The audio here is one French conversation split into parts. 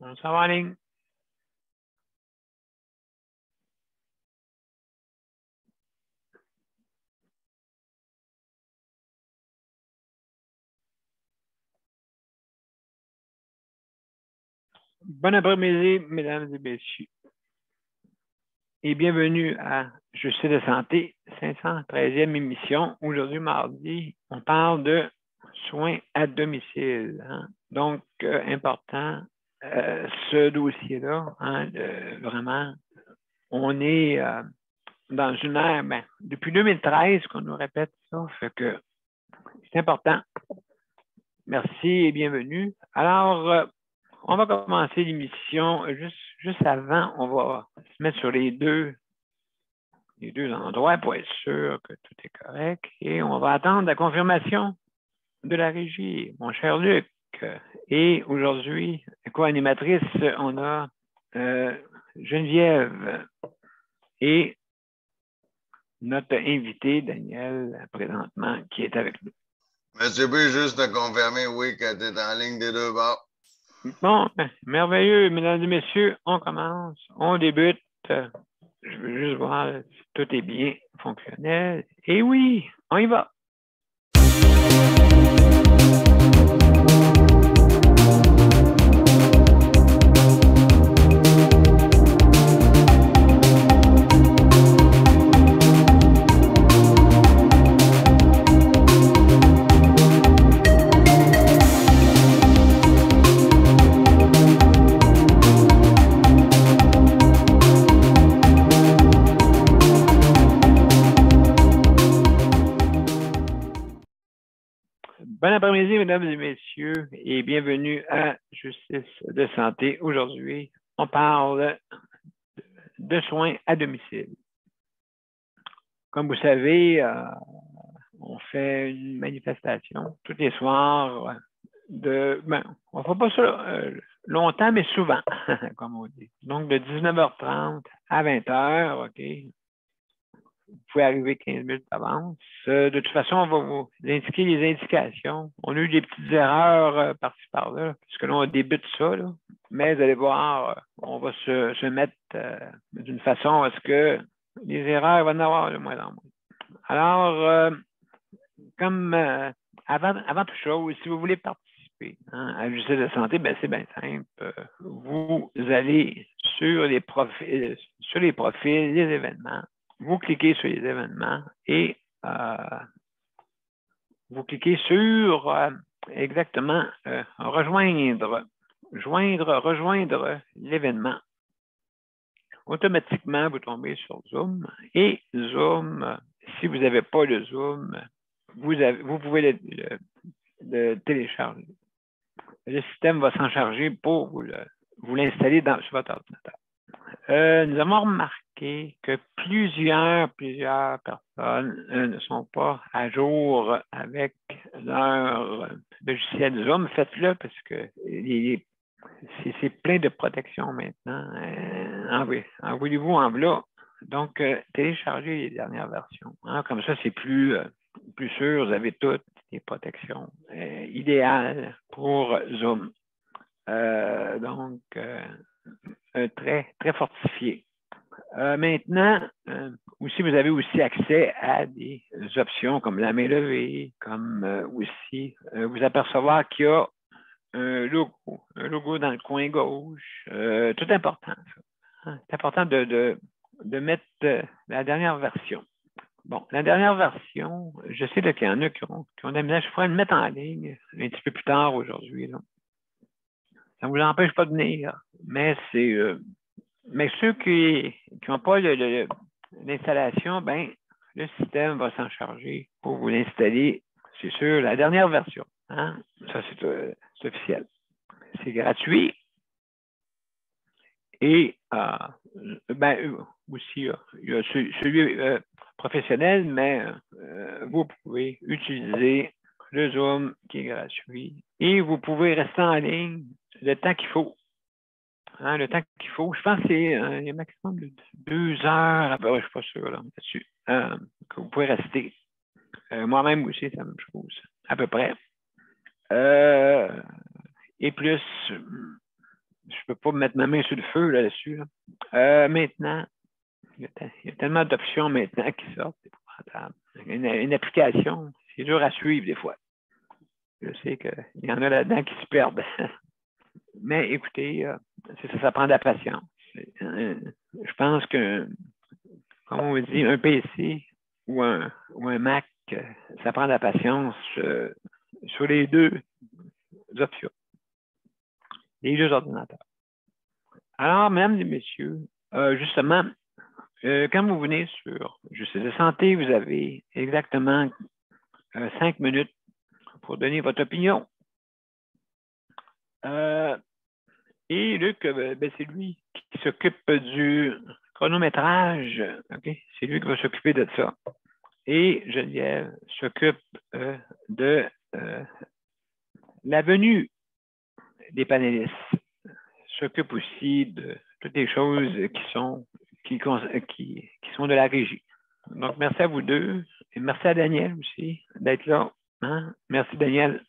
On s'en va en ligne. Bon après-midi, mesdames et messieurs, et bienvenue à Justice de santé, 513e émission. Aujourd'hui, mardi, on parle de soins à domicile. Hein? Donc, important, ce dossier-là, hein, vraiment, on est dans une ère, depuis 2013 qu'on nous répète ça, fait que c'est important. Merci et bienvenue. Alors, on va commencer l'émission. Juste avant, on va se mettre sur les deux endroits pour être sûr que tout est correct. Et on va attendre la confirmation de la régie, mon cher Luc. Et aujourd'hui, co-animatrice, on a Geneviève et notre invité, Daniel, présentement, qui est avec nous. Monsieur B, juste de confirmer, oui, que tu es en ligne des deux bords. Bon, merveilleux, mesdames et messieurs, on commence, on débute. Je veux juste voir si tout est bien fonctionnel. Et oui, on y va. Bon après-midi, mesdames et messieurs, et bienvenue à Justice de santé. Aujourd'hui, on parle de soins à domicile. Comme vous savez, on fait une manifestation tous les soirs on ne fait pas ça longtemps, mais souvent, comme on dit. Donc, de 19h30 à 20h, OK? Vous pouvez arriver 15 minutes d'avance. De toute façon, on va vous indiquer les indications. On a eu des petites erreurs par-ci par-là, puisque là, on débute ça, là. Mais vous allez voir, on va se mettre d'une façon à ce que les erreurs, il va y en avoir de moins en moins. Alors, comme avant toute chose, si vous voulez participer à la justice de santé, c'est bien simple. Vous allez sur les profils, les événements. Vous cliquez sur les événements et vous cliquez sur exactement rejoindre l'événement. Automatiquement, vous tombez sur Zoom et Zoom, si vous n'avez pas de Zoom, vous pouvez le télécharger. Le système va s'en charger pour vous l'installer sur votre ordinateur. Nous avons remarqué que plusieurs personnes ne sont pas à jour avec leur logiciel Zoom. Faites-le parce que c'est plein de protections maintenant. Envoyez-vous en là. Donc, téléchargez les dernières versions. Hein, comme ça, c'est plus sûr. Vous avez toutes les protections idéales pour Zoom. Donc, très, très fortifié. Maintenant, aussi, vous avez aussi accès à des options comme la main levée, comme aussi vous apercevoir qu'il y a un logo dans le coin gauche. Tout important, ça. Hein? C'est important de mettre la dernière version. Bon, la dernière version, je sais qu'il y en a qui ont de la misère. Je pourrais le mettre en ligne un petit peu plus tard aujourd'hui. Ça ne vous empêche pas de venir, mais c'est mais ceux qui n'ont pas l'installation, ben, le système va s'en charger pour vous l'installer, c'est sûr, la dernière version. Hein? Ça, c'est officiel. C'est gratuit. Et aussi, il y a celui professionnel, mais vous pouvez utiliser le Zoom qui est gratuit. Et vous pouvez rester en ligne le temps qu'il faut. Hein, le temps qu'il faut. Je pense que c'est un maximum de 2 heures. Je ne suis pas sûr là-dessus. Que vous pouvez rester. Moi-même aussi, c'est la même chose, à peu près. Et plus, je ne peux pas mettre ma main sur le feu là-dessus. Maintenant, il y a tellement d'options maintenant qui sortent. Une application, c'est dur à suivre des fois. Je sais qu'il y en a là-dedans qui se perdent. Mais écoutez, ça prend de la patience. Je pense que, comme on dit, un PC ou un Mac, ça prend de la patience sur les deux options, les deux ordinateurs. Alors, mesdames et messieurs, justement, quand vous venez sur Justice de santé, vous avez exactement 5 minutes pour donner votre opinion. Et Luc, c'est lui qui s'occupe du chronométrage. Okay? C'est lui qui va s'occuper de ça. Et Geneviève s'occupe de la venue des panélistes. S'occupe aussi de toutes les choses qui sont de la régie. Donc, merci à vous deux. Et merci à Daniel aussi d'être là. Hein? Merci, Daniel.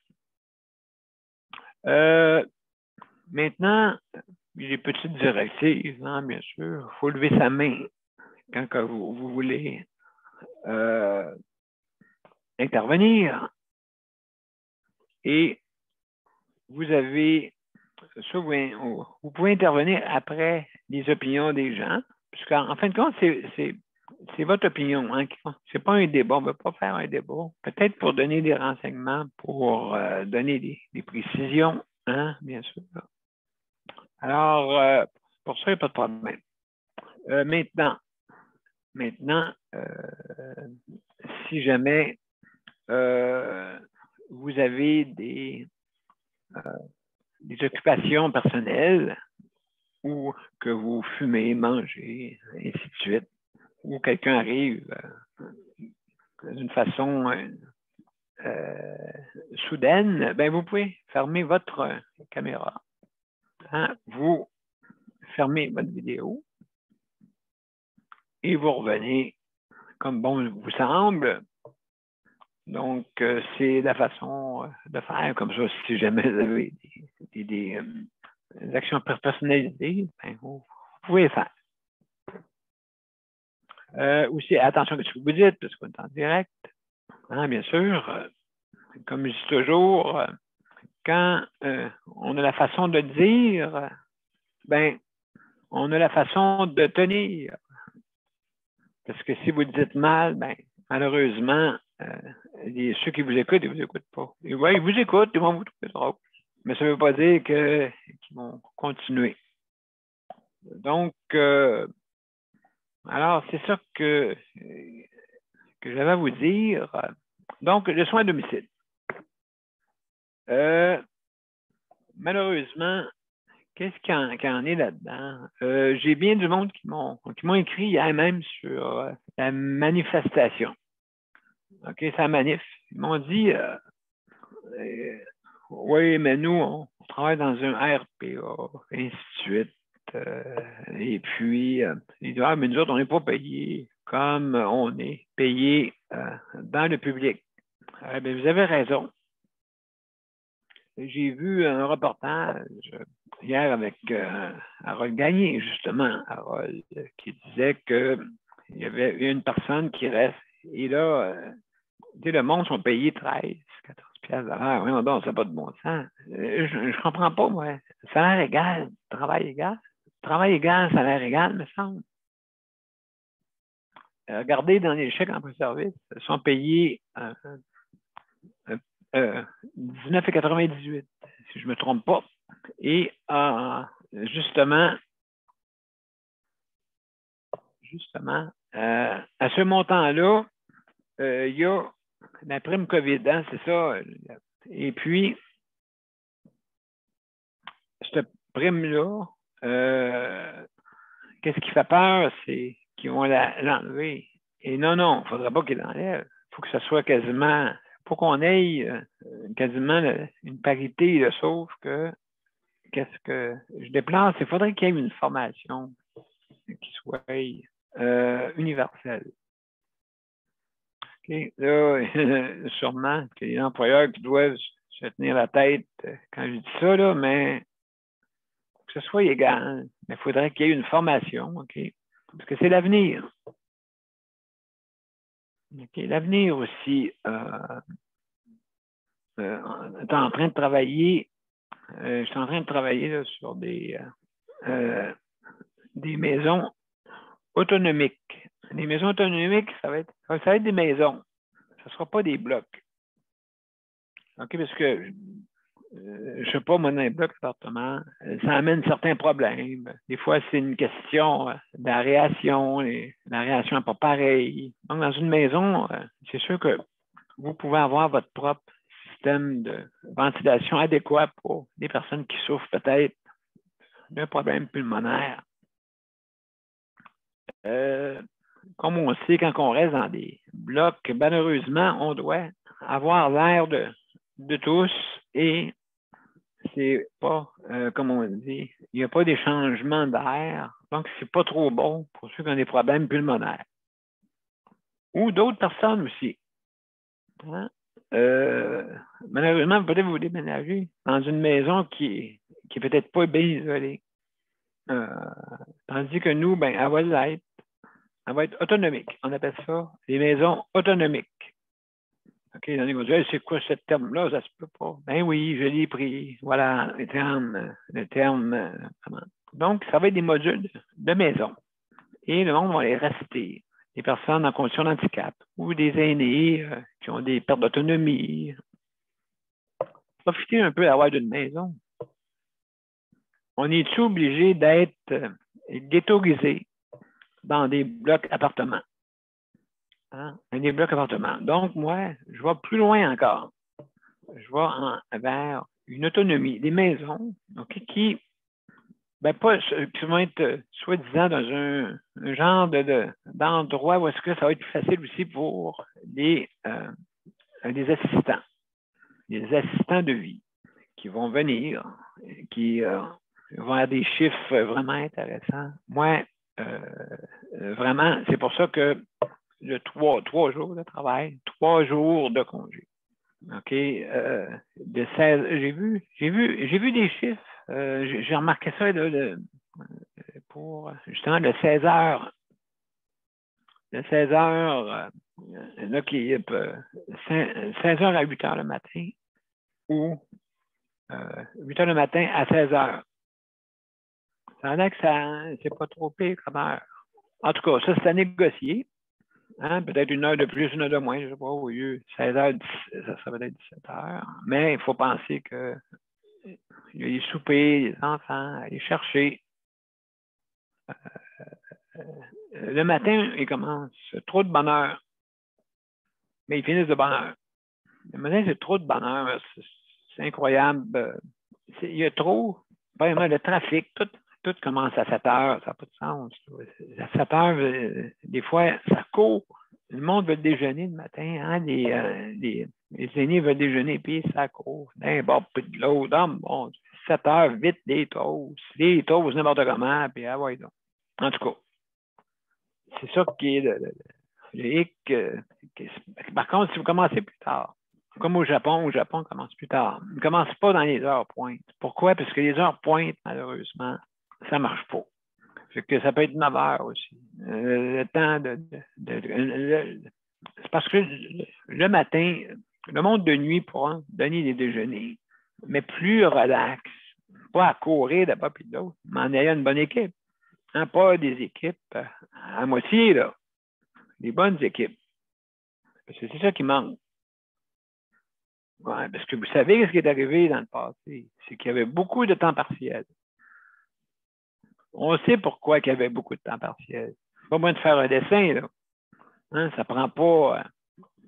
Maintenant, j'ai petites directives, hein, bien sûr. Il faut lever sa main quand vous voulez intervenir. Et vous avez ça, vous pouvez intervenir après les opinions des gens. Parce qu'en fin de compte, c'est votre opinion. Hein, c'est pas un débat. On ne va pas faire un débat. Peut-être pour donner des renseignements, pour donner des précisions, hein, bien sûr. Alors, pour ça, il n'y a pas de problème. Maintenant, si jamais vous avez des occupations personnelles ou que vous fumez, mangez, ainsi de suite, ou quelqu'un arrive d'une façon soudaine, ben vous pouvez fermer votre caméra. Hein? Vous fermez votre vidéo et vous revenez comme bon vous semble. Donc, c'est la façon de faire comme ça. Si jamais vous avez des actions personnalisées, ben, vous pouvez faire. Aussi, attention à ce que vous dites, parce qu'on est en direct. Hein, bien sûr, comme je dis toujours, quand on a la façon de dire, ben, on a la façon de tenir. Parce que si vous le dites mal, ben, malheureusement, ceux qui vous écoutent, ils ne vous écoutent pas. Et ouais, ils vous écoutent, ils vont vous trouver drôle. Mais ça ne veut pas dire qu'ils vont continuer. Donc, alors, c'est ça que j'avais à vous dire. Donc, le soin à domicile. Malheureusement, qu'est-ce qu'il y en est là-dedans? J'ai bien du monde qui m'ont écrit hier même sur la manifestation. OK, c'est la manif. Ils m'ont dit oui, mais nous, on travaille dans un RPA, ainsi de suite. Et puis, ils disent, mais nous autres, on n'est pas payés comme on est payés dans le public. Bien, vous avez raison. J'ai vu un reportage hier avec Harold Gagné, justement. Harold qui disait qu'il y avait une personne qui reste. Et là, le monde sont payés 13, 14 piastres de l'heure. Oui, donc, ça n'a pas de bon sens. Je ne comprends pas, moi. Salaire égal, travail égal. Travail égal, salaire égal, me semble. Regardez dans les chèques emploi-service, ils sont payés 19,98, si je ne me trompe pas. Et justement, à ce montant-là, il y a la prime COVID, hein, c'est ça. Et puis, cette prime-là, qu'est-ce qui fait peur, c'est qu'ils vont l'enlever. Et non, il ne faudra pas qu'ils l'enlèvent. Il faut que ce soit quasiment, faut qu'on ait quasiment une parité, là, sauf que qu'est-ce que je déplore, c'est qu'il faudrait qu'il y ait une formation qui soit universelle. Okay. Là, sûrement qu'il y a des employeurs qui doivent se tenir la tête quand je dis ça, là, mais que ce soit égal. Mais il faudrait qu'il y ait une formation, OK? Parce que c'est l'avenir. Okay. L'avenir aussi, est en train de travailler. Je suis en train de travailler là, sur des maisons autonomiques. Les maisons autonomiques, ça va être des maisons. Ce ne sera pas des blocs. OK, parce que, je ne sais pas, moi, dans les blocs d'appartements, ça amène certains problèmes. Des fois, c'est une question d'aération. L'aération n'est pas pareille. Donc, dans une maison, c'est sûr que vous pouvez avoir votre propre système de ventilation adéquat pour des personnes qui souffrent peut-être d'un problème pulmonaire. Comme on sait, quand on reste dans des blocs, malheureusement, on doit avoir l'air de tous et c'est pas, comme on dit, il n'y a pas d'échangement d'air, donc c'est pas trop bon pour ceux qui ont des problèmes pulmonaires. Ou d'autres personnes aussi. Hein? Malheureusement, peut-être vous déménager dans une maison qui est peut-être pas bien isolée. Tandis que nous, ben, elle va être autonomique. On appelle ça les maisons autonomiques. OK, il y en a qui vont dire, c'est quoi ce terme-là? Ça se peut pas. Ben oui, je l'ai pris. Voilà, le terme. Donc, ça va être des modules de maison. Et le monde va les rester. Des personnes en condition de handicap ou des aînés qui ont des pertes d'autonomie. Profitez un peu d'avoir d'une maison. On est-tu obligé d'être ghettoisé dans des blocs appartements? Hein? Des blocs appartements. Donc, moi, je vais plus loin encore. Je vais vers une autonomie. Des maisons qui vont être soi-disant dans un genre d'endroit où est-ce que ça va être plus facile aussi pour des assistants. Des assistants de vie qui vont venir, qui vont avoir des chiffres vraiment intéressants. Moi, vraiment, c'est pour ça que le 3 jours de travail, 3 jours de congé. OK. De 16, j'ai vu des chiffres. J'ai remarqué ça là, pour justement le 16 heures. Le 16 heures, là, qui est 16 heures à 8 heures le matin ou 8 heures le matin à 16 heures. Ça a l'air que c'est pas trop pire comme heure. En tout cas, ça, c'est à négocier. Hein? Peut-être 1 heure de plus, 1 heure de moins, je ne sais pas, au lieu 16 heures, ça va être 17 heures. Mais il faut penser que il y a les soupers, les enfants, aller chercher. Le matin, ils commencent trop de bonheur, mais ils finissent de bonheur. Le matin, c'est trop de bonheur. C'est incroyable. Il y a trop, vraiment, le trafic, tout commence à 7 heures, ça n'a pas de sens. À 7 heures, des fois, ça court. Le monde veut déjeuner le matin, hein? Les aînés veulent déjeuner, puis ça court. D'un bord, puis de l'autre. Oh, bon, 7 heures, vite, des toasts, n'importe comment, puis ah ouais, donc. En tout cas, c'est ça qui est le hic. Par contre, si vous commencez plus tard, Comme au Japon, on commence plus tard. On ne commence pas dans les heures pointes. Pourquoi? Parce que les heures pointes, malheureusement, ça ne marche pas. Fait que ça peut être 9 heures aussi. Le temps c'est parce que le matin, le monde de nuit pourra donner des déjeuners, mais plus relax. Pas à courir de pas puis de l'autre, mais en ayant une bonne équipe. Hein, pas des équipes à moitié, là. Des bonnes équipes. Parce que c'est ça qui manque. Ouais, parce que vous savez ce qui est arrivé dans le passé, c'est qu'il y avait beaucoup de temps partiel. On sait pourquoi il y avait beaucoup de temps partiel. Pas moins de faire un dessin, là. Hein, ça ne prend pas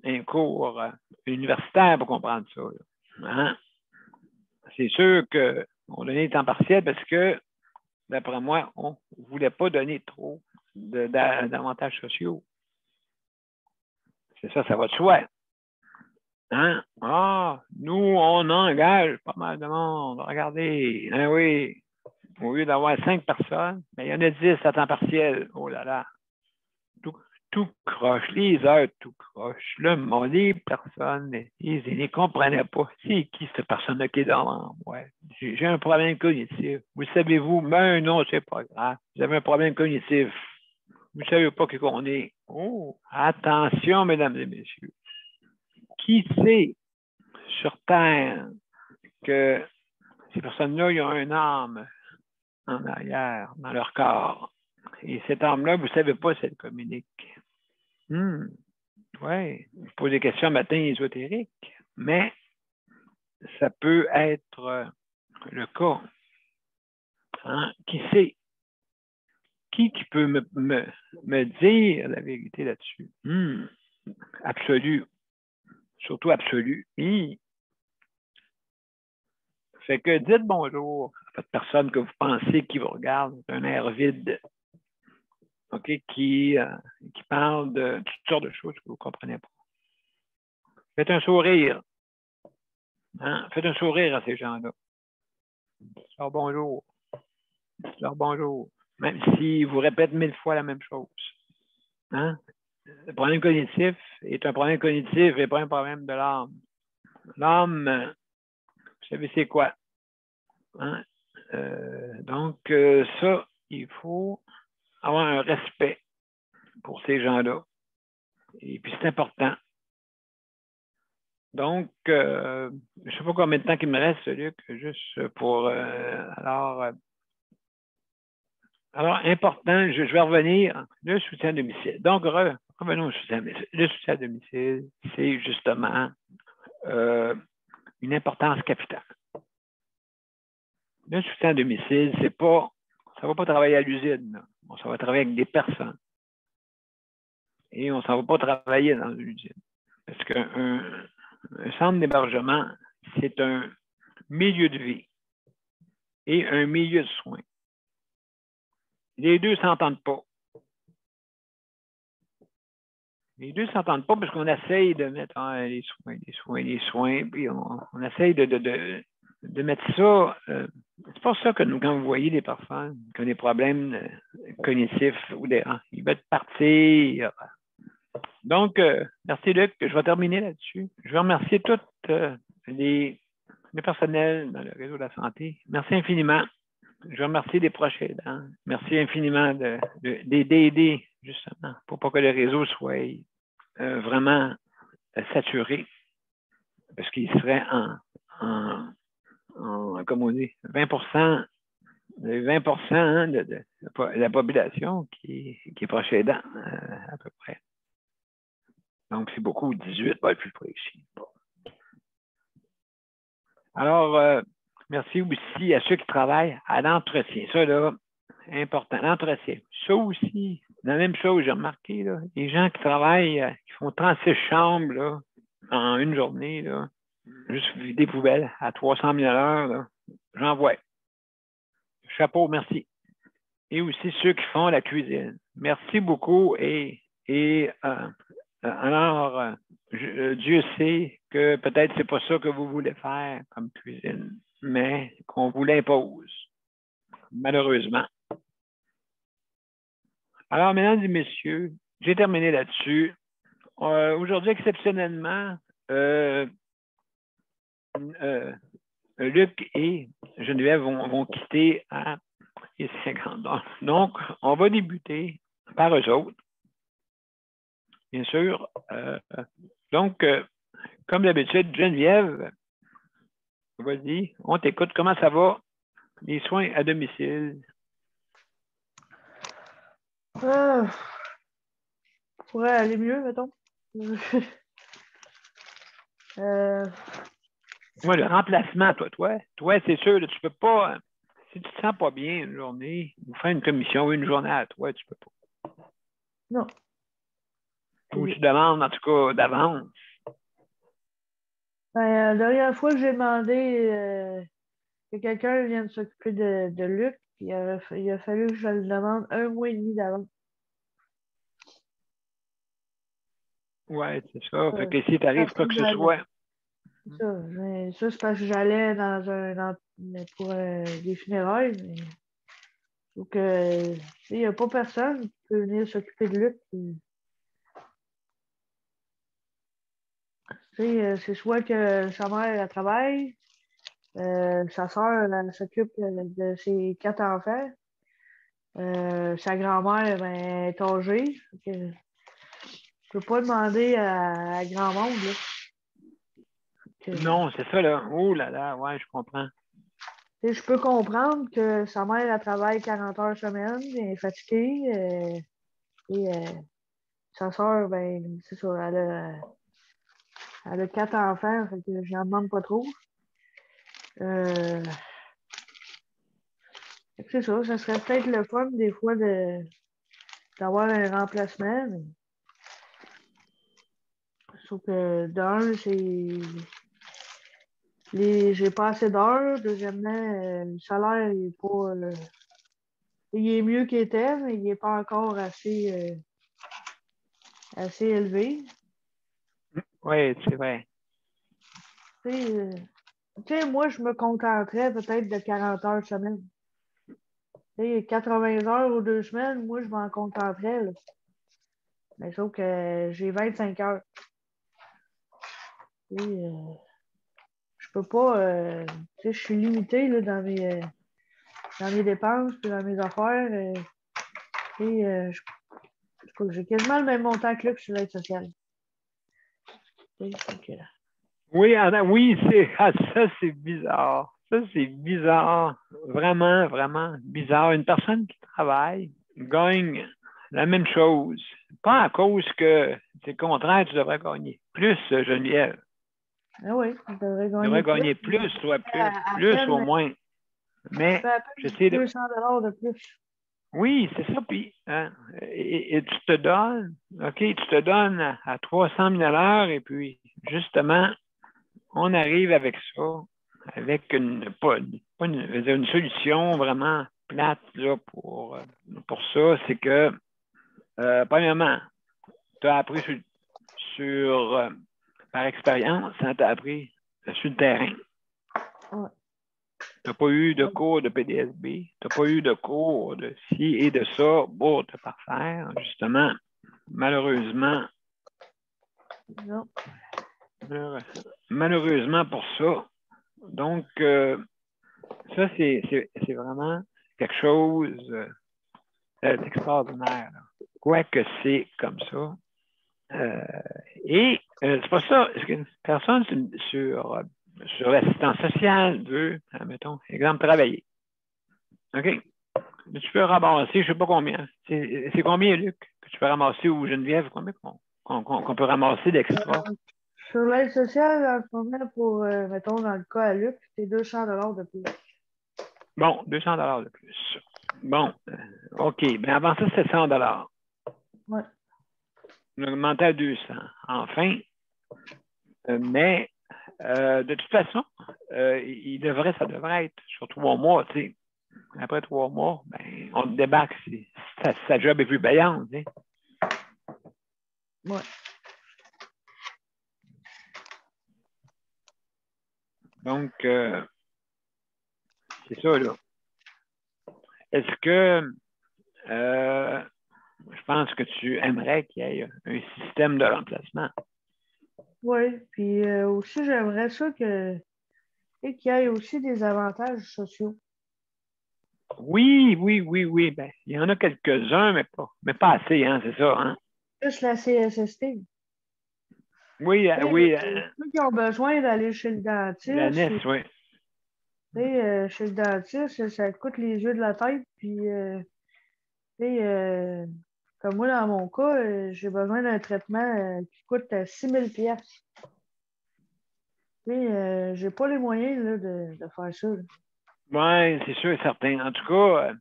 un cours universitaire pour comprendre ça. Hein? C'est sûr qu'on donnait le temps partiel parce que, d'après moi, on ne voulait pas donner trop d'avantages sociaux. C'est ça, ça va de soi. Hein? Ah, nous, on engage pas mal de monde. Regardez, hein, oui, au lieu d'avoir 5 personnes, mais il y en a 10 à temps partiel. Oh là là. Tout croche, les heures tout croche. Le monde, les personnes, ils ne comprenaient pas. C'est qui cette personne-là qui est dans moi? J'ai un problème cognitif. Vous savez-vous? Mais non, c'est pas grave. Vous avez un problème cognitif. Vous ne savez pas qui qu'on est. Oh, attention, mesdames et messieurs. Qui sait sur Terre que ces personnes-là, ils ont une âme en arrière, dans leur corps. Et cette âme-là, vous ne savez pas si elle communique. Oui, je pose des questions matin ésotériques, mais ça peut être le cas. Hein? Qui sait? Qui peut me dire la vérité là-dessus? Absolu. Surtout absolu. Fait que dites bonjour à cette personne que vous pensez qui vous regarde d'un air vide. OK? Qui parle de toutes sortes de choses que vous ne comprenez pas. Faites un sourire. Hein? Faites un sourire à ces gens-là. Dites-leur bonjour. Dites-leur bonjour. Même s'ils vous répètent 1000 fois la même chose. Hein? Le problème cognitif est un problème cognitif et pas un problème de l'âme. L'âme, vous savez c'est quoi? Hein? Donc, ça, il faut avoir un respect pour ces gens-là. Et puis, c'est important. Donc, je ne sais pas combien de temps il me reste, Luc, juste pour... alors, important, je vais revenir, le soutien à domicile. Donc, revenons au soutien à domicile. Le soutien à domicile, c'est justement une importance capitale. Le soutien à domicile, c'est pas, ça ne va pas travailler à l'usine. Ça va travailler avec des personnes. Et on ne s'en va pas travailler dans une usine. Parce qu'un centre d'hébergement, c'est un milieu de vie et un milieu de soins. Les deux ne s'entendent pas. Les deux ne s'entendent pas parce qu'on essaye de mettre les soins, puis on essaye de mettre ça. C'est pour ça que nous, quand vous voyez des personnes qui ont des problèmes cognitifs ou ils veulent partir. Donc, merci Luc. Je vais terminer là-dessus. Je vais remercier tous les personnels dans le réseau de la santé. Merci infiniment. Je remercie les proches aidants. Merci infiniment d'aider, justement, pour pas que le réseau soit vraiment saturé. Parce qu'il serait comme on dit, 20%, hein, de la population qui est proche aidant, à peu près. Donc, c'est beaucoup, 18, pas le plus précis. Bon. Alors, merci aussi à ceux qui travaillent à l'entretien. Ça, là, important, l'entretien. Ça aussi, la même chose, j'ai remarqué, là, les gens qui travaillent, qui font 36 chambres là, en une journée, là, juste vider poubelles à 300 000 à l'heure, j'en vois. Chapeau, merci. Et aussi ceux qui font la cuisine. Merci beaucoup alors, Dieu sait que peut-être c'est pas ça que vous voulez faire comme cuisine, mais qu'on vous l'impose, malheureusement. Alors, mesdames et messieurs, j'ai terminé là-dessus. Aujourd'hui, exceptionnellement, Luc et Geneviève vont quitter à 50 $. Donc, on va débuter par eux autres. Bien sûr. Donc, comme d'habitude, Geneviève, vas-y, on t'écoute. Comment ça va? Les soins à domicile. Pourrait aller mieux, mettons. Ouais, le remplacement, toi, c'est sûr, là, tu peux pas, si tu te sens pas bien une journée, ou faire une commission ou une journée à toi, tu peux pas. Non. Ou tu demandes, en tout cas, d'avance. La dernière fois que j'ai demandé que quelqu'un vienne s'occuper de Luc, il a fallu que je le demande 1 mois et demi d'avance. Ouais, c'est ça. Fait que si t'arrives quoi que ce soit. C'est ça. Mais ça, c'est parce que j'allais pour des funérailles. Mais... Donc, il n'y a pas personne qui peut venir s'occuper de Luc. C'est soit que sa mère elle travaille, sa soeur elle s'occupe de ses 4 enfants, sa grand-mère ben, est âgée. Je ne peux pas demander à grand monde. Là. Non, c'est ça, là. Oh là là, ouais, je comprends. Je peux comprendre que sa mère elle travaille 40 heures semaine, elle est fatiguée, et sa soeur, ben, c'est ça, elle a 4 enfants, fait que j'en demande pas trop. C'est ça, ça serait peut-être le fun des fois d'avoir un remplacement. Mais... Sauf que d'un, j'ai pas assez d'heures. Deuxièmement, le salaire il est pas. Il est mieux qu'il était, mais il n'est pas encore assez élevé. Oui, c'est vrai. Tu sais, moi, je me contenterais peut-être de 40 heures semaine. 80 heures ou 2 semaines, moi, je m'en contenterais. Là. Mais sauf que j'ai 25 heures. Je peux pas. Je suis limitée là, dans mes dépenses et dans mes affaires. J'ai quasiment le même montant que Luc sur l'aide sociale. Oui, oui, ça, c'est bizarre. Ça, c'est bizarre. Vraiment, vraiment bizarre. Une personne qui travaille gagne la même chose. Pas à cause que c'est le contraire, tu devrais gagner plus, Geneviève. Ah oui, tu devrais Tu devrais gagner plus, soit plus au moins. Mais je sais. 200 $ de plus. Oui, c'est ça. Puis, et tu te donnes, OK, tu te donnes à 300 000 $ et puis, justement, on arrive avec ça, avec une solution vraiment plate là, pour ça, c'est que, premièrement, tu as appris par expérience, hein, tu as appris sur le terrain. Ouais. Tu n'as pas eu de cours de PDSB, tu n'as pas eu de cours de ci et de ça pour te parfaire, justement. Malheureusement, non. Malheureusement pour ça. Donc, ça, c'est vraiment quelque chose d'extraordinaire. Quoique c'est comme ça. Et c'est pas ça. Une personne sur l'assistance sociale veut, mettons, exemple, travailler. OK? Mais tu peux ramasser, je ne sais pas combien. C'est combien, Luc, que tu peux ramasser ou Geneviève, combien qu'on peut ramasser d'extra? Sur l'aide sociale, en ce moment, pour, mettons, dans le cas à Luc, c'est 200 $ de plus. Bon, 200 $ de plus. Bon, OK. Mais avant ça, c'était 100 $. Ouais. On a augmenté à 200. Enfin, mais de toute façon, ça devrait être sur 3 mois, tu sais. Après 3 mois, ben, on débarque si sa job est plus payante, tu sais. Ouais. Donc, c'est ça, là. Est-ce que je pense que tu aimerais qu'il y ait un système de remplacement? Oui, puis aussi, j'aimerais ça que et qu'il y ait aussi des avantages sociaux. Oui. Ben, il y en a quelques-uns, mais pas assez, hein, c'est ça, hein? Plus la CSST. Oui, oui, Ceux qui ont besoin d'aller chez le la dentiste, NES, oui. chez le dentiste, ça coûte les yeux de la tête. Puis, comme moi, dans mon cas, j'ai besoin d'un traitement qui coûte 6 000 piastres. J'ai pas les moyens là, de faire ça. Oui, c'est sûr et certain. En tout cas,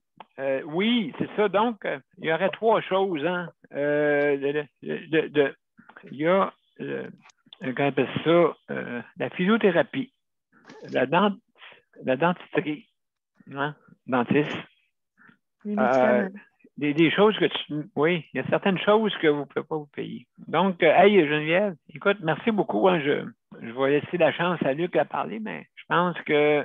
oui, c'est ça. Donc, il y aurait trois choses, hein? Il y a, comment on appelle ça, la physiothérapie, la, dent, la dentisterie, hein? Dentiste. Les médicaments. Des choses que oui, il y a certaines choses que vous ne pouvez pas vous payer. Donc, hey, Geneviève, écoute, merci beaucoup. Hein, je vais laisser la chance à Luc à parler, mais je pense que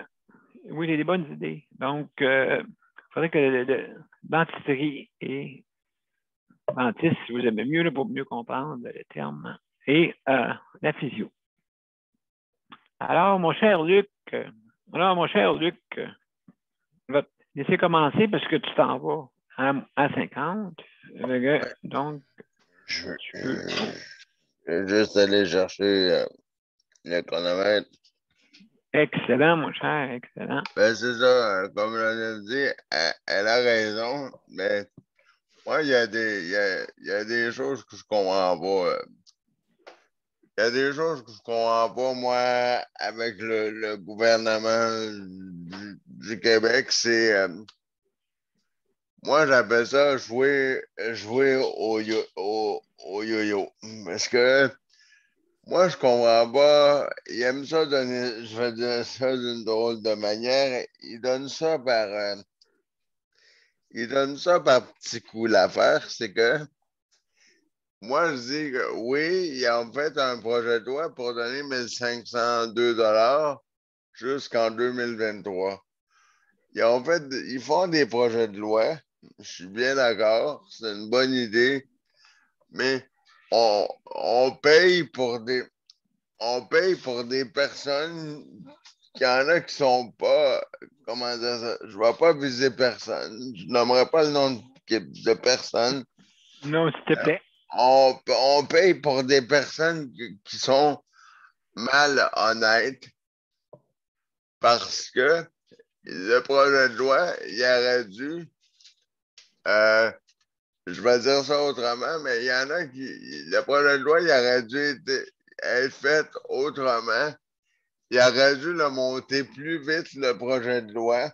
oui, il a des bonnes idées. Donc, il faudrait que le dentisterie et dentiste, si vous aimez mieux là, pour mieux comprendre le terme, et la physio. Alors, mon cher Luc, je vais te laisser commencer parce que tu t'en vas à 50. Donc, Je tu peux. vais juste aller chercher le chronomètre. Excellent, mon cher, excellent. Ben, c'est ça, comme je l'ai dit, elle a raison, mais moi, il y a des choses que je comprends pas. Il y a des choses que je comprends pas, moi, avec le gouvernement du Québec. C'est, moi, j'appelle ça jouer au yo-yo. Parce que moi, je comprends pas. Ils aiment ça donner, je vais dire ça d'une drôle de manière. Ils donnent ça par petits coups. L'affaire, c'est que moi, je dis que oui, ils ont fait un projet de loi pour donner 1 502 $ jusqu'en 2023. Ils font des projets de loi. Je suis bien d'accord, c'est une bonne idée, mais on paye pour des personnes qu'il y en a qui sont pas, comment dire ça, je ne vais pas viser personne, je nommerai pas le nom de personne. Non, s'il te plaît. On paye pour des personnes qui sont malhonnêtes parce que le projet de loi, il aurait dû, je vais dire ça autrement, mais il y en a qui, le projet de loi, il aurait dû être fait autrement. Il aurait dû le monter plus vite, le projet de loi,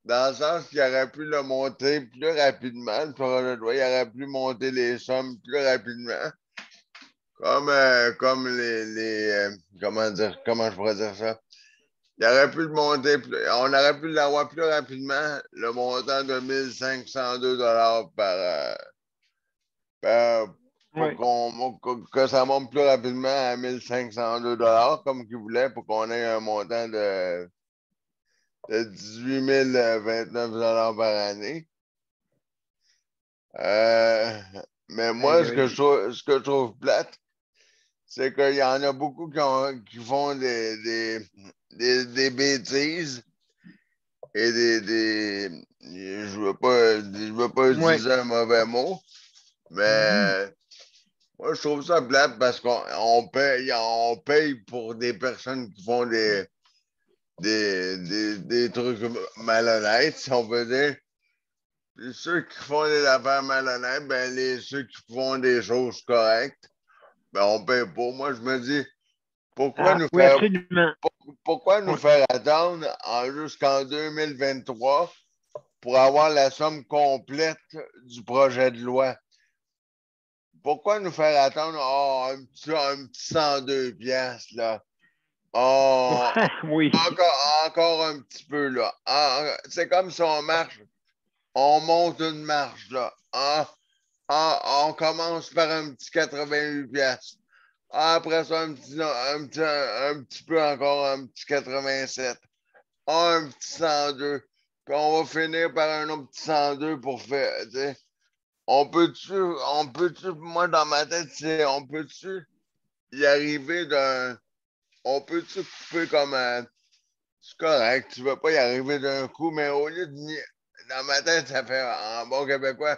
dans le sens qu'il aurait pu le monter plus rapidement, le projet de loi, il aurait pu monter les sommes plus rapidement. Comme comment je pourrais dire ça? Il aurait pu le monter, on aurait pu l'avoir plus rapidement, le montant de 1 502 $ Oui. que ça monte plus rapidement à 1 502 $ comme qu'il voulait pour qu'on ait un montant de 18 029 $ par année. Mais moi, ce que je trouve plate, c'est qu'il y en a beaucoup qui font des bêtises et je veux pas utiliser un mauvais mot, mais moi, je trouve ça plate parce qu'on paye pour des personnes qui font des trucs malhonnêtes, si on peut dire. Puis ceux qui font des affaires malhonnêtes, ceux qui font des choses correctes, on paye pas. Moi, je me dis, pourquoi nous Oui, faire absolument. Pourquoi nous faire attendre jusqu'en 2023 pour avoir la somme complète du projet de loi? Pourquoi nous faire attendre un petit 102 piastres, là? Oui. Encore un petit peu, là. C'est comme si on monte une marche, là. On commence par un petit 88 piastres. Après ça, un petit peu encore, un petit 87. Un petit 102. Puis on va finir par un autre petit 102 pour faire. T'sais. Moi dans ma tête, on peut-tu y arriver on peut-tu couper comme C'est correct, tu ne vas pas y arriver d'un coup, mais au lieu de dans ma tête, ça fait en bon québécois,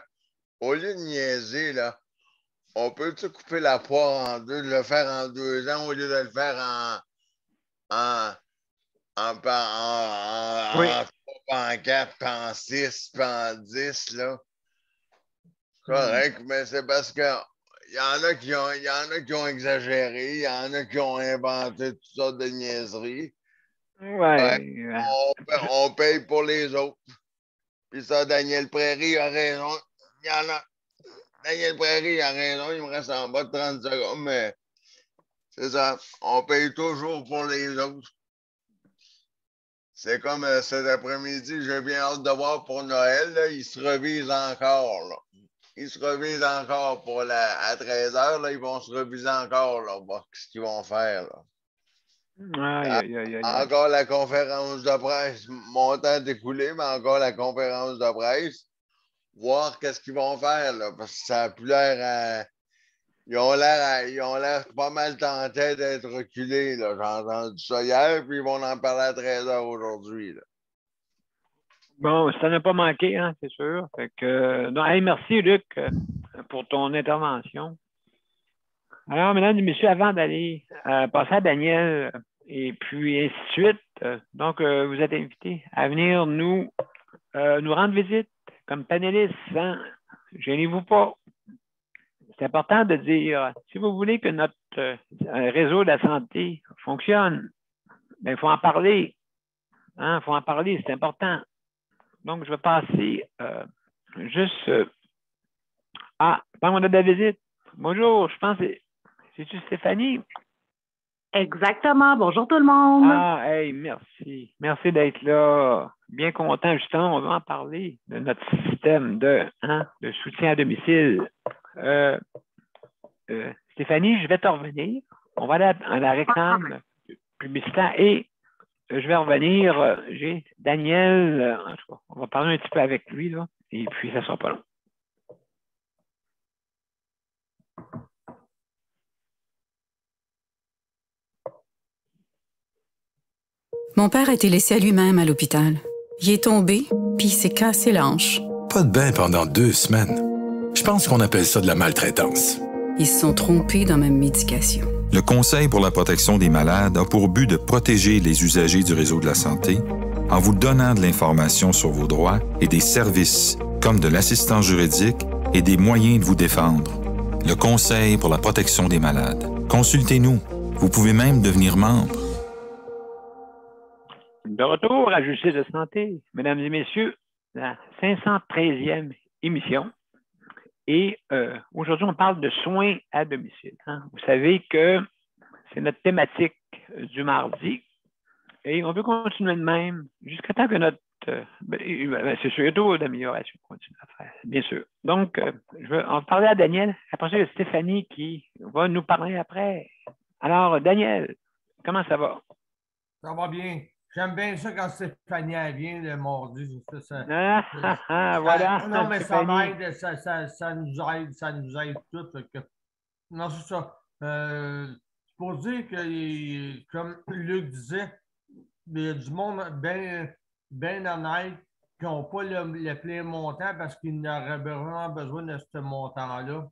au lieu de niaiser, là, on peut-tu couper la poire en deux, de le faire en 2 ans au lieu de le faire en, Oui. en 3, en 4, puis en 6, puis en 10, là? Correct, mais c'est parce que il y en a qui ont exagéré, il y en a qui ont inventé toutes sortes de niaiseries. Ouais, Ouais. on paye pour les autres. Puis ça, Daniel Prairie a raison. Il y en a. Daniel Prairie a raison, il me reste en bas de 30 secondes, mais c'est ça. On paye toujours pour les autres. C'est comme cet après-midi, j'ai bien hâte de voir pour Noël. Là, ils se revisent encore. Là. Ils se revisent encore pour à 13h. Là, ils vont se reviser encore. Là, voir ce qu'ils vont faire. Là. Aïe, aïe, aïe, aïe. Encore la conférence de presse. Mon temps est écoulé, mais encore la conférence de presse. Voir qu'est-ce qu'ils vont faire. Là, parce que ça a plus l'air à. Ils ont l'air pas mal tentés d'être reculés. Là. J'ai entendu ça hier, puis ils vont en parler à 13h aujourd'hui. Là. Bon, ça n'a pas manqué, hein, c'est sûr. Fait que, donc, hey, merci, Luc, pour ton intervention. Alors, mesdames et messieurs, avant d'aller passer à Daniel et puis ainsi de suite, donc, vous êtes invités à venir nous rendre visite comme panélistes. Hein? Gênez-vous pas. C'est important de dire, si vous voulez que notre réseau de la santé fonctionne, ben, il faut en parler. Hein? Il faut en parler, c'est important. Donc, je vais passer juste pendant on a de la visite. Bonjour, je pense que c'est-tu Stéphanie? Exactement. Bonjour tout le monde. Ah, hey, merci. Merci d'être là. Bien content, justement, on va en parler de notre système de soutien à domicile. Stéphanie, je vais te revenir. On va aller à la réclame publicitaire et je vais revenir. J'ai Daniel, en tout cas, on va parler un petit peu avec lui, là, et puis ça ne sera pas long. Mon père a été laissé à lui-même à l'hôpital. Il est tombé, puis il s'est cassé la hanche. Pas de bain pendant 2 semaines. Je pense qu'on appelle ça de la maltraitance. Ils se sont trompés dans ma médication. Le Conseil pour la protection des malades a pour but de protéger les usagers du réseau de la santé en vous donnant de l'information sur vos droits et des services comme de l'assistance juridique et des moyens de vous défendre. Le Conseil pour la protection des malades. Consultez-nous. Vous pouvez même devenir membre. De retour à Justice de santé, mesdames et messieurs, la 513e émission. Et aujourd'hui, on parle de soins à domicile. Hein. Vous savez que c'est notre thématique du mardi. Et on veut continuer de même jusqu'à temps que notre... c'est sûr, il y a d'autres d'amélioration qu'on continue à faire, bien sûr. Donc, on va parler à Daniel. Après ça, il y a Stéphanie qui va nous parler après. Alors, Daniel, comment ça va? Ça va bien. J'aime bien ça quand Stéphanie vient le mardi. Voilà. Non, mais Stéphanie. ça nous aide tous. Non, c'est ça. C'est pour dire que, comme Luc disait, il y a du monde bien honnête qui n'ont pas le plein montant parce qu'ils n'auraient vraiment besoin de ce montant-là.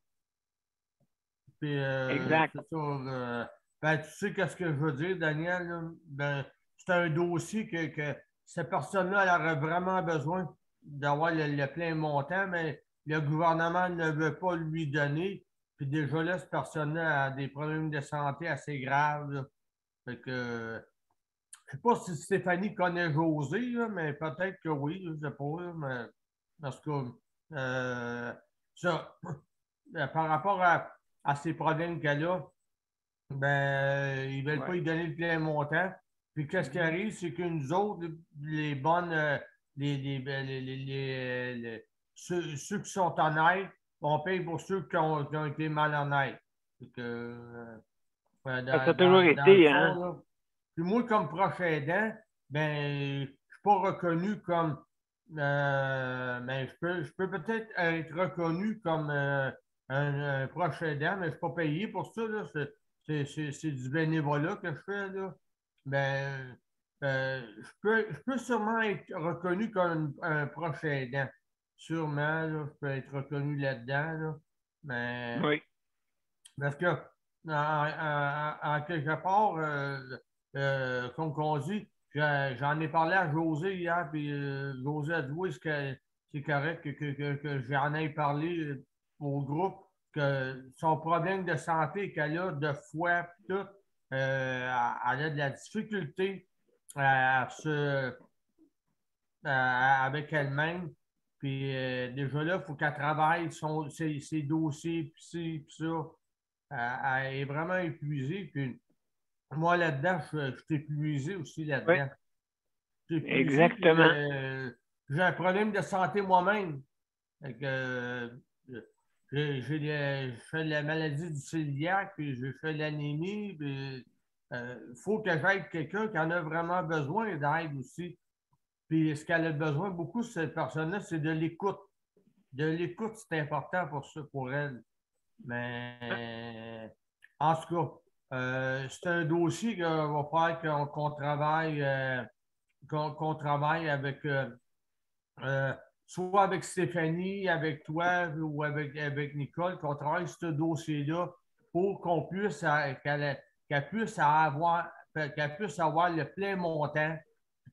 Puis, exact. C'est ça. Ben, tu sais qu'est-ce que je veux dire, Daniel? Là? Ben, c'est un dossier que cette personne-là, elle aurait vraiment besoin d'avoir le plein montant, mais le gouvernement ne veut pas lui donner. Puis déjà là, cette personne-là a des problèmes de santé assez graves. Là. Fait que, je ne sais pas si Stéphanie connaît José, là, mais peut-être que oui, je ne sais pas. Là, mais parce que ça, par rapport à ces problèmes qu'elle a, ben, ils ne veulent pas lui donner le plein montant. Puis qu'est-ce qui arrive, c'est que nous autres, les bonnes, ceux qui sont honnêtes, on paye pour ceux qui ont été malhonnêtes. Ça a toujours été, hein? Là, puis moi, comme proche aidant, ben, je ne suis pas reconnu comme. Mais je peux peut-être être reconnu comme un proche aidant, mais je ne suis pas payé pour ça. Là. C'est du bénévolat que je fais. Là. Ben, je peux sûrement être reconnu comme un proche aidant. Sûrement, là, je peux être reconnu là-dedans. Là, mais Oui. parce que, en quelque part, comme on dit, j'en ai parlé à José hier, puis José a dit oui, c'est correct que j'en ai parlé au groupe, que son problème de santé qu'elle a, de foie, tout, elle a de la difficulté avec elle-même. Puis déjà là, il faut qu'elle travaille ses dossiers, puis ci, puis ça. Elle est vraiment épuisée. Puis moi, là-dedans, je suis épuisé aussi là-dedans. Je suis épuisé, Exactement. puis, j'ai un problème de santé moi-même. Je fais la maladie du cœliaque, puis je fais l'anémie. Il faut que j'aide quelqu'un qui en a vraiment besoin d'aide aussi. Puis ce qu'elle a besoin beaucoup, cette personne-là, c'est de l'écoute. De l'écoute, c'est important pour elle. Mais en tout cas, c'est un dossier qu'il va falloir qu'on travaille, qu'on travaille avec soit avec Stéphanie, avec toi ou avec Nicole, qu'on travaille ce dossier-là pour qu'on puisse qu'elle puisse avoir le plein montant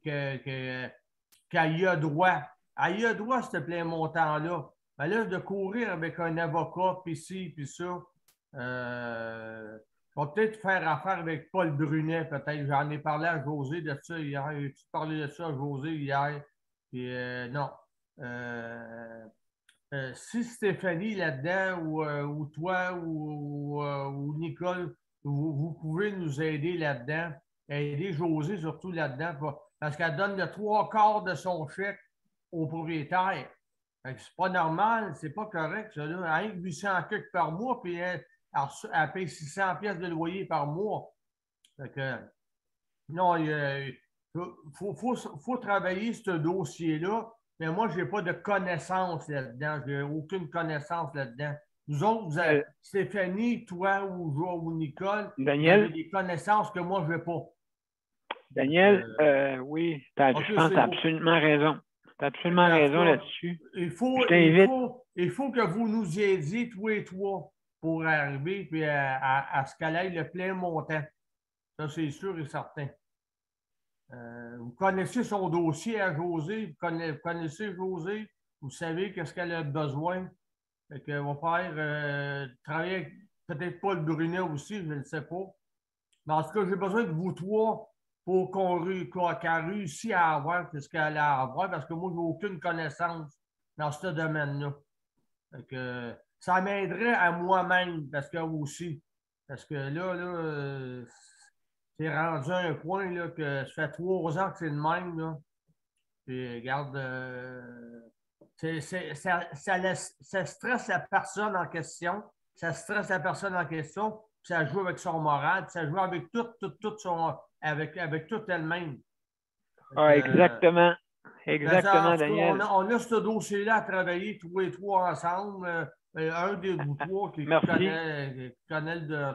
qu'elle y a droit. Elle y a droit, ce plein montant-là. Ben là, de courir avec un avocat, puis ci, puis ça, on va peut-être faire affaire avec Paul Brunet, peut-être. J'en ai parlé à José de ça hier. J'ai parlé de ça à José hier. Puis non. Si Stéphanie là-dedans, ou toi, ou Nicole, vous pouvez nous aider là-dedans, aider José surtout là-dedans, parce qu'elle donne le 3/4 de son chèque au propriétaire. C'est pas normal, c'est pas correct, ça. Là. Elle a 800 quelques par mois, puis elle paye 600 pièces de loyer par mois. Fait que, non, il faut travailler ce dossier-là, mais moi, je n'ai pas de connaissances là-dedans. Je n'ai aucune connaissance là-dedans. Nous autres, Stéphanie, toi ou Nicole, Daniel, vous avez des connaissances que moi, je n'ai pas. Daniel, oui, je pense que tu as absolument raison. Tu as absolument raison là-dessus. Il faut que vous nous aidiez, tous et trois, pour arriver puis à ce qu'elle ait le plein montant. Ça, c'est sûr et certain. Vous connaissez son dossier à José, vous connaissez José, vous savez qu'est-ce qu'elle a besoin. Fait qu'on va faire travailler avec peut-être Paul Brunet aussi, je ne sais pas. Mais en tout cas, j'ai besoin de vous trois pour qu'elle réussisse à avoir ce qu'elle a à avoir, parce que moi, je n'ai aucune connaissance dans ce domaine-là. Ça m'aiderait à moi-même, parce que aussi. Parce que là, c'est rendu un point là, que ça fait 3 ans que c'est le même. Là. Puis, regarde, ça stresse la personne en question. Ça stresse la personne en question. Puis ça joue avec son moral. Puis ça joue avec avec tout elle-même. Exactement. Exactement, Daniel. On a ce dossier-là à travailler tous les trois ensemble. Un des vous trois qui connaît le.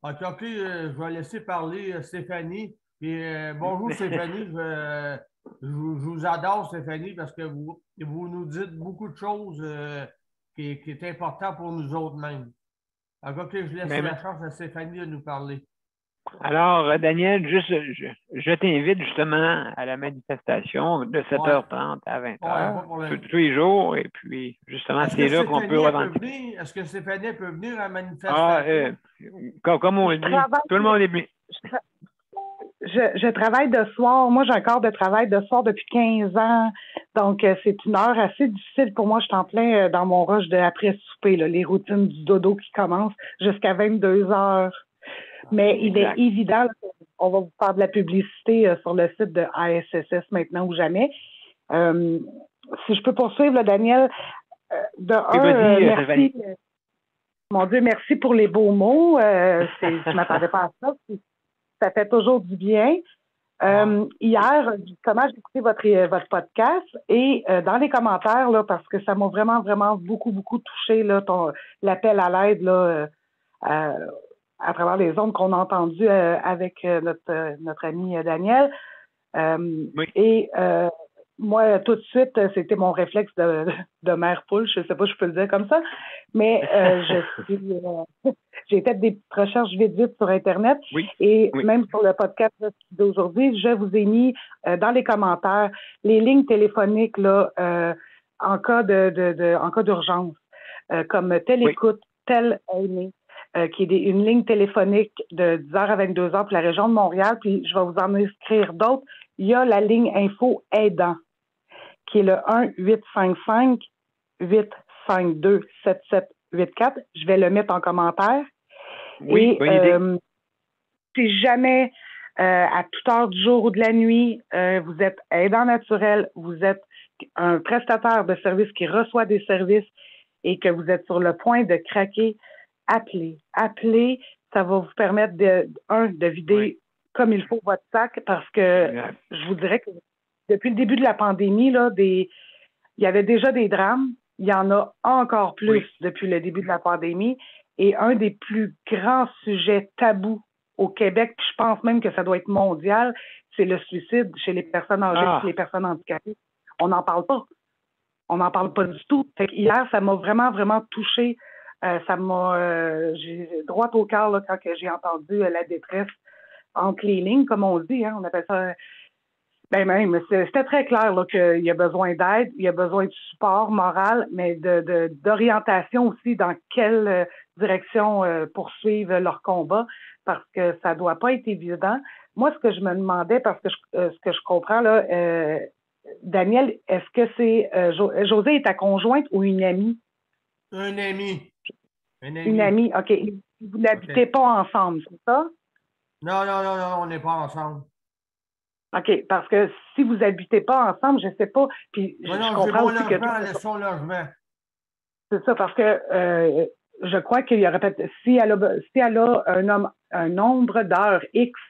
En tout cas, OK, je vais laisser parler Stéphanie. Et, bonjour Stéphanie, je vous adore Stéphanie parce que vous nous dites beaucoup de choses qui est important pour nous autres mêmes. Donc, OK, je laisse la chance à Stéphanie de nous parler. Alors, Daniel, juste, je t'invite justement à la manifestation de 7h30 à 20h, tous les jours. Et puis, justement, c'est là qu'on peut revendiquer. Est-ce que Stéphanie peut venir à la manifestation? Comme on le dit, tout le monde est venu. Je travaille de soir. Moi, j'ai un corps de travail de soir depuis 15 ans. Donc, c'est une heure assez difficile pour moi. Je suis en plein dans mon rush de après-souper, les routines du dodo qui commencent jusqu'à 22h. Mais il est évident qu'on va vous faire de la publicité sur le site de ASSS maintenant ou jamais. Si je peux poursuivre, Daniel, merci. Mon Dieu, merci pour les beaux mots. Je ne m'attendais pas à ça. Ça fait toujours du bien. Hier, justement, j'ai écouté votre podcast et dans les commentaires, là, parce que ça m'a vraiment, vraiment beaucoup, beaucoup touché, là, l'appel à l'aide là, à travers les ondes qu'on a entendues avec notre ami Daniel. Oui. Et moi, tout de suite, c'était mon réflexe de mère poule. Je ne sais pas si je peux le dire comme ça, mais j'ai fait des petites recherches vite sur Internet. Oui. Et Oui. même sur le podcast d'aujourd'hui, je vous ai mis dans les commentaires les lignes téléphoniques là, en cas d'urgence, comme telle Oui. écoute, telle aînée, qui est une ligne téléphonique de 10h à 22h pour la région de Montréal. Puis je vais vous en inscrire d'autres. Il y a la ligne info aidant, qui est le 1-855-852-7784. Je vais le mettre en commentaire. Oui, et bonne idée. Si jamais, à toute heure du jour ou de la nuit, vous êtes aidant naturel, vous êtes un prestataire de services qui reçoit des services et que vous êtes sur le point de craquer, appelez. Appelez, ça va vous permettre de vider comme il faut votre sac, parce que je vous dirais que depuis le début de la pandémie, là, il y avait déjà des drames. Il y en a encore plus depuis le début de la pandémie. Et un des plus grands sujets tabous au Québec, puis je pense même que ça doit être mondial, c'est le suicide chez les personnes âgées et les personnes handicapées. On n'en parle pas. On n'en parle pas du tout. Fait hier, ça m'a vraiment, vraiment touchée. J'ai droit au cœur là, quand j'ai entendu la détresse entre les lignes, comme on dit. On appelle ça... même, c'était très clair là, qu'il y a besoin d'aide, il y a besoin de support moral, mais d'orientation aussi dans quelle direction poursuivre leur combat, parce que ça doit pas être évident. Moi, ce que je me demandais, parce que ce que je comprends, là, Daniel, est-ce que c'est Josée est ta conjointe ou une amie? Un ami. Une amie, OK. Vous n'habitez pas ensemble, c'est ça? Non, on n'est pas ensemble. OK, parce que si vous n'habitez pas ensemble, je ne sais pas. Puis je comprends aussi que elle a son logement. C'est ça, parce que je crois qu'il y aurait peut-être, si elle a un nombre d'heures X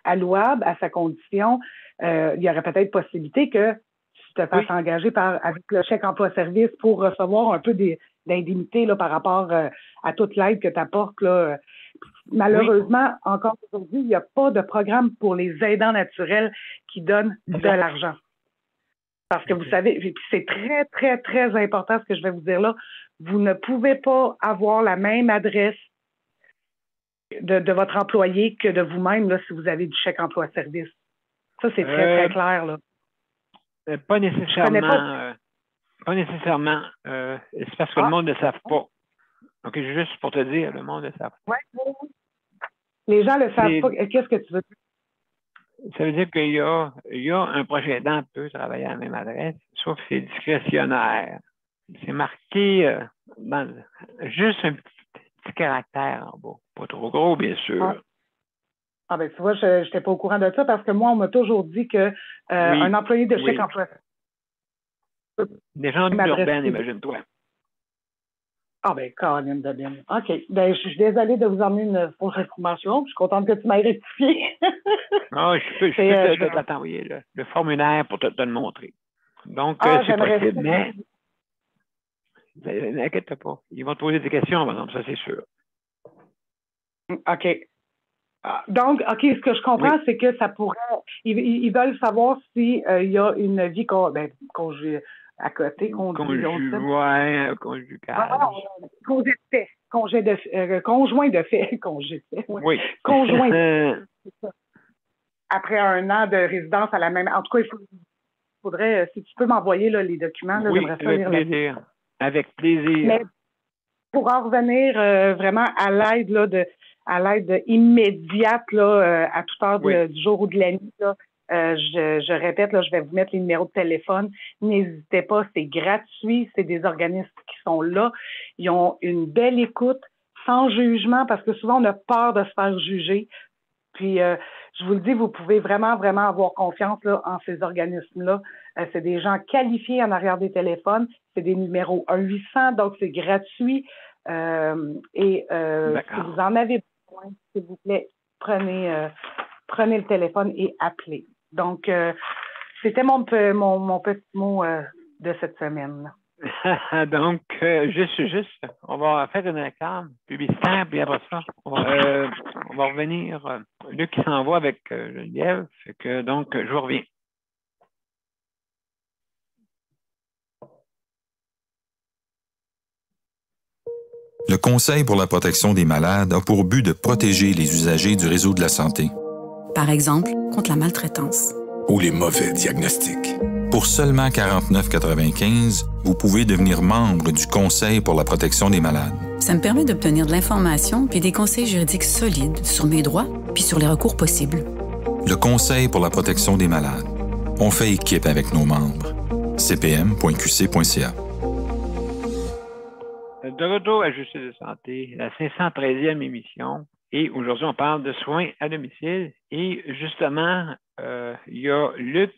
allouable à sa condition, il y aurait peut-être possibilité que tu te fasses engager avec le chèque emploi-service pour recevoir un peu d'indemnité là, par rapport à toute l'aide que tu apportes. Là. Malheureusement, encore aujourd'hui, il n'y a pas de programme pour les aidants naturels qui donnent de l'argent. Parce que vous savez, c'est très, très, très important ce que je vais vous dire là. Vous ne pouvez pas avoir la même adresse de votre employé que de vous-même là, si vous avez du chèque emploi-service. Ça, c'est très, très clair. Là. Pas nécessairement. Pas nécessairement. C'est parce que le monde ne le savent pas. OK, juste pour te dire, le monde ne le savent pas. Oui. Les gens ne le savent pas. Qu'est-ce que tu veux dire? Ça veut dire qu'il y a un projet aidant qui peut travailler à la même adresse, sauf que c'est discrétionnaire. C'est marqué juste un petit caractère en bas. Pas trop gros, bien sûr. Ah ben tu vois, je n'étais pas au courant de ça parce que moi, on m'a toujours dit que un employé de chèque emploi. Des gens urbaines, imagine-toi. Ah ben, Caroline de bien. OK. Ben, je suis désolée de vous emmener une fausse information. Je suis contente que tu m'aies rectifié. Je peux t'envoyer le formulaire pour te le montrer. Donc, c'est possible, mais n'inquiète pas. Ils vont te poser des questions, par exemple, ça, c'est sûr. OK. Donc, OK, ce que je comprends, c'est que ça pourrait... Ils veulent savoir s'il y a une vie conjugale à côté. Conjugal. Conjoint de fait. Congé de fait. Oui. Conjoint de fait. Après 1 an de résidence à la même... En tout cas, il faudrait... Si tu peux m'envoyer là, les documents, là, j'aimerais ça lire. Plaisir. Avec plaisir. Mais pour en revenir vraiment à l'aide immédiate là, à toute heure du jour ou de la nuit, là, je répète, là, je vais vous mettre les numéros de téléphone. N'hésitez pas, c'est gratuit. C'est des organismes qui sont là. Ils ont une belle écoute, sans jugement, parce que souvent, on a peur de se faire juger. Puis, je vous le dis, vous pouvez vraiment, vraiment avoir confiance là, en ces organismes-là. C'est des gens qualifiés en arrière des téléphones. C'est des numéros 1-800, donc c'est gratuit. Si vous en avez besoin, s'il vous plaît, prenez le téléphone et appelez. Donc, c'était mon petit mot de cette semaine. Donc, juste, on va faire une réclame publicitaire, puis après ça, on va revenir. Luc qui s'en va avec Geneviève, fait que donc, je vous reviens. Le Conseil pour la protection des malades a pour but de protéger les usagers du réseau de la santé. Par exemple, contre la maltraitance. Ou les mauvais diagnostics. Pour seulement 49,95 $, vous pouvez devenir membre du Conseil pour la protection des malades. Ça me permet d'obtenir de l'information puis des conseils juridiques solides sur mes droits puis sur les recours possibles. Le Conseil pour la protection des malades. On fait équipe avec nos membres. cpm.qc.ca. De retour à Justice de santé, la 513e émission. Et aujourd'hui, on parle de soins à domicile. Et justement, il y a Luc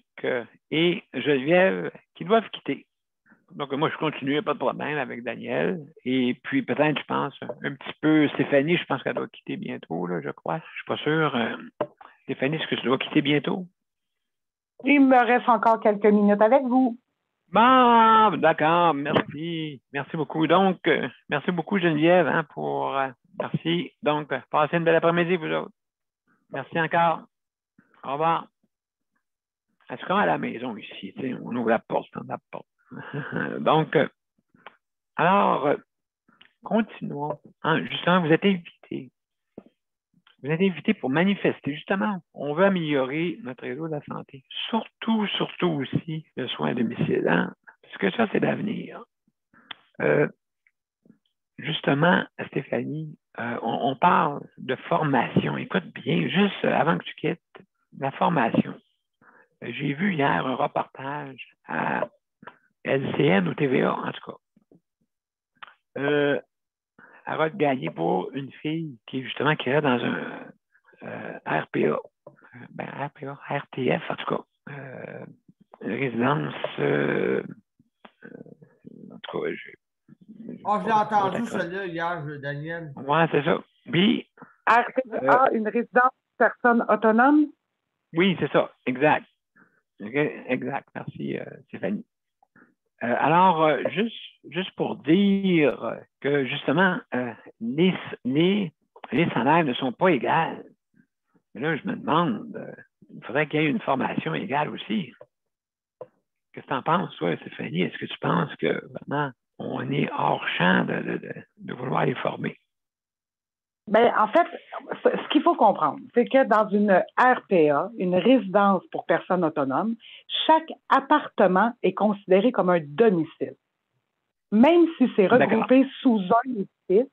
et Geneviève qui doivent quitter. Donc, moi, je continue, pas de problème avec Daniel. Et puis, peut-être, je pense, un petit peu Stéphanie, je pense qu'elle doit quitter bientôt, là, je crois. Je ne suis pas sûr. Stéphanie, est-ce que tu dois quitter bientôt? Il me reste encore quelques minutes avec vous. Bon, d'accord, merci. Merci beaucoup. Donc, merci beaucoup, Geneviève, hein, pour... merci. Donc, passez une belle après-midi, vous autres. Merci encore. Au revoir. C'est comme à la maison ici, tu sais, on ouvre la porte, on ouvre la porte. Donc, alors, continuons. Hein, justement, vous êtes invités. Vous êtes invités pour manifester. Justement, on veut améliorer notre réseau de la santé. Surtout aussi le soin à domicile. Hein? Parce que ça, c'est l'avenir. Justement, Stéphanie, on parle de formation. Écoute bien, juste avant que tu quittes, la formation. J'ai vu hier un reportage à LCN ou TVA, en tout cas. Elle a gagné pour une fille qui est dans un RPA. RPA, RTF, en tout cas. Une résidence. En tout cas, je l'ai entendu, celle-là, hier, Daniel. Oui, c'est ça. Puis. RPA, une résidence personne autonome? Oui, c'est ça, exact. Exact. Merci, Stéphanie. Alors, juste pour dire que, justement, les salaires ne sont pas égaux. Mais là, je me demande, il faudrait qu'il y ait une formation égale aussi. Qu'est-ce que tu en penses, toi, Stéphanie? Est-ce que tu penses que, vraiment, on est hors champ de vouloir les former? Bien, en fait, ce qu'il faut comprendre, c'est que dans une RPA, une résidence pour personnes autonomes, chaque appartement est considéré comme un domicile. Même si c'est regroupé sous un édifice,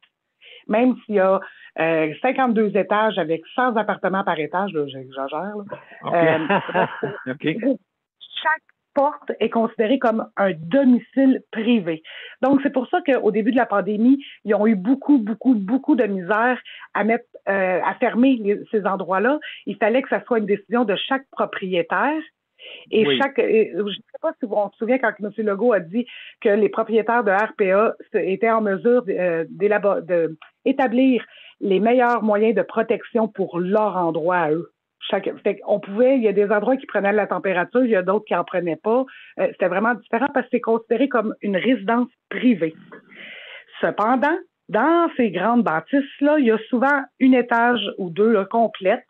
même s'il y a 52 étages avec 100 appartements par étage, là, j'exagère. OK. Chaque porte est considérée comme un domicile privé. Donc, c'est pour ça qu'au début de la pandémie, ils ont eu beaucoup de misère à fermer ces endroits-là. Il fallait que ça soit une décision de chaque propriétaire. Et je ne sais pas si on se souvient quand M. Legault a dit que les propriétaires de RPA étaient en mesure d'établir les meilleurs moyens de protection pour leur endroit à eux. Il y a des endroits qui prenaient la température, il y a d'autres qui n'en prenaient pas. C'était vraiment différent parce que c'est considéré comme une résidence privée. Cependant, dans ces grandes bâtisses-là, il y a souvent un étage ou deux là, complètes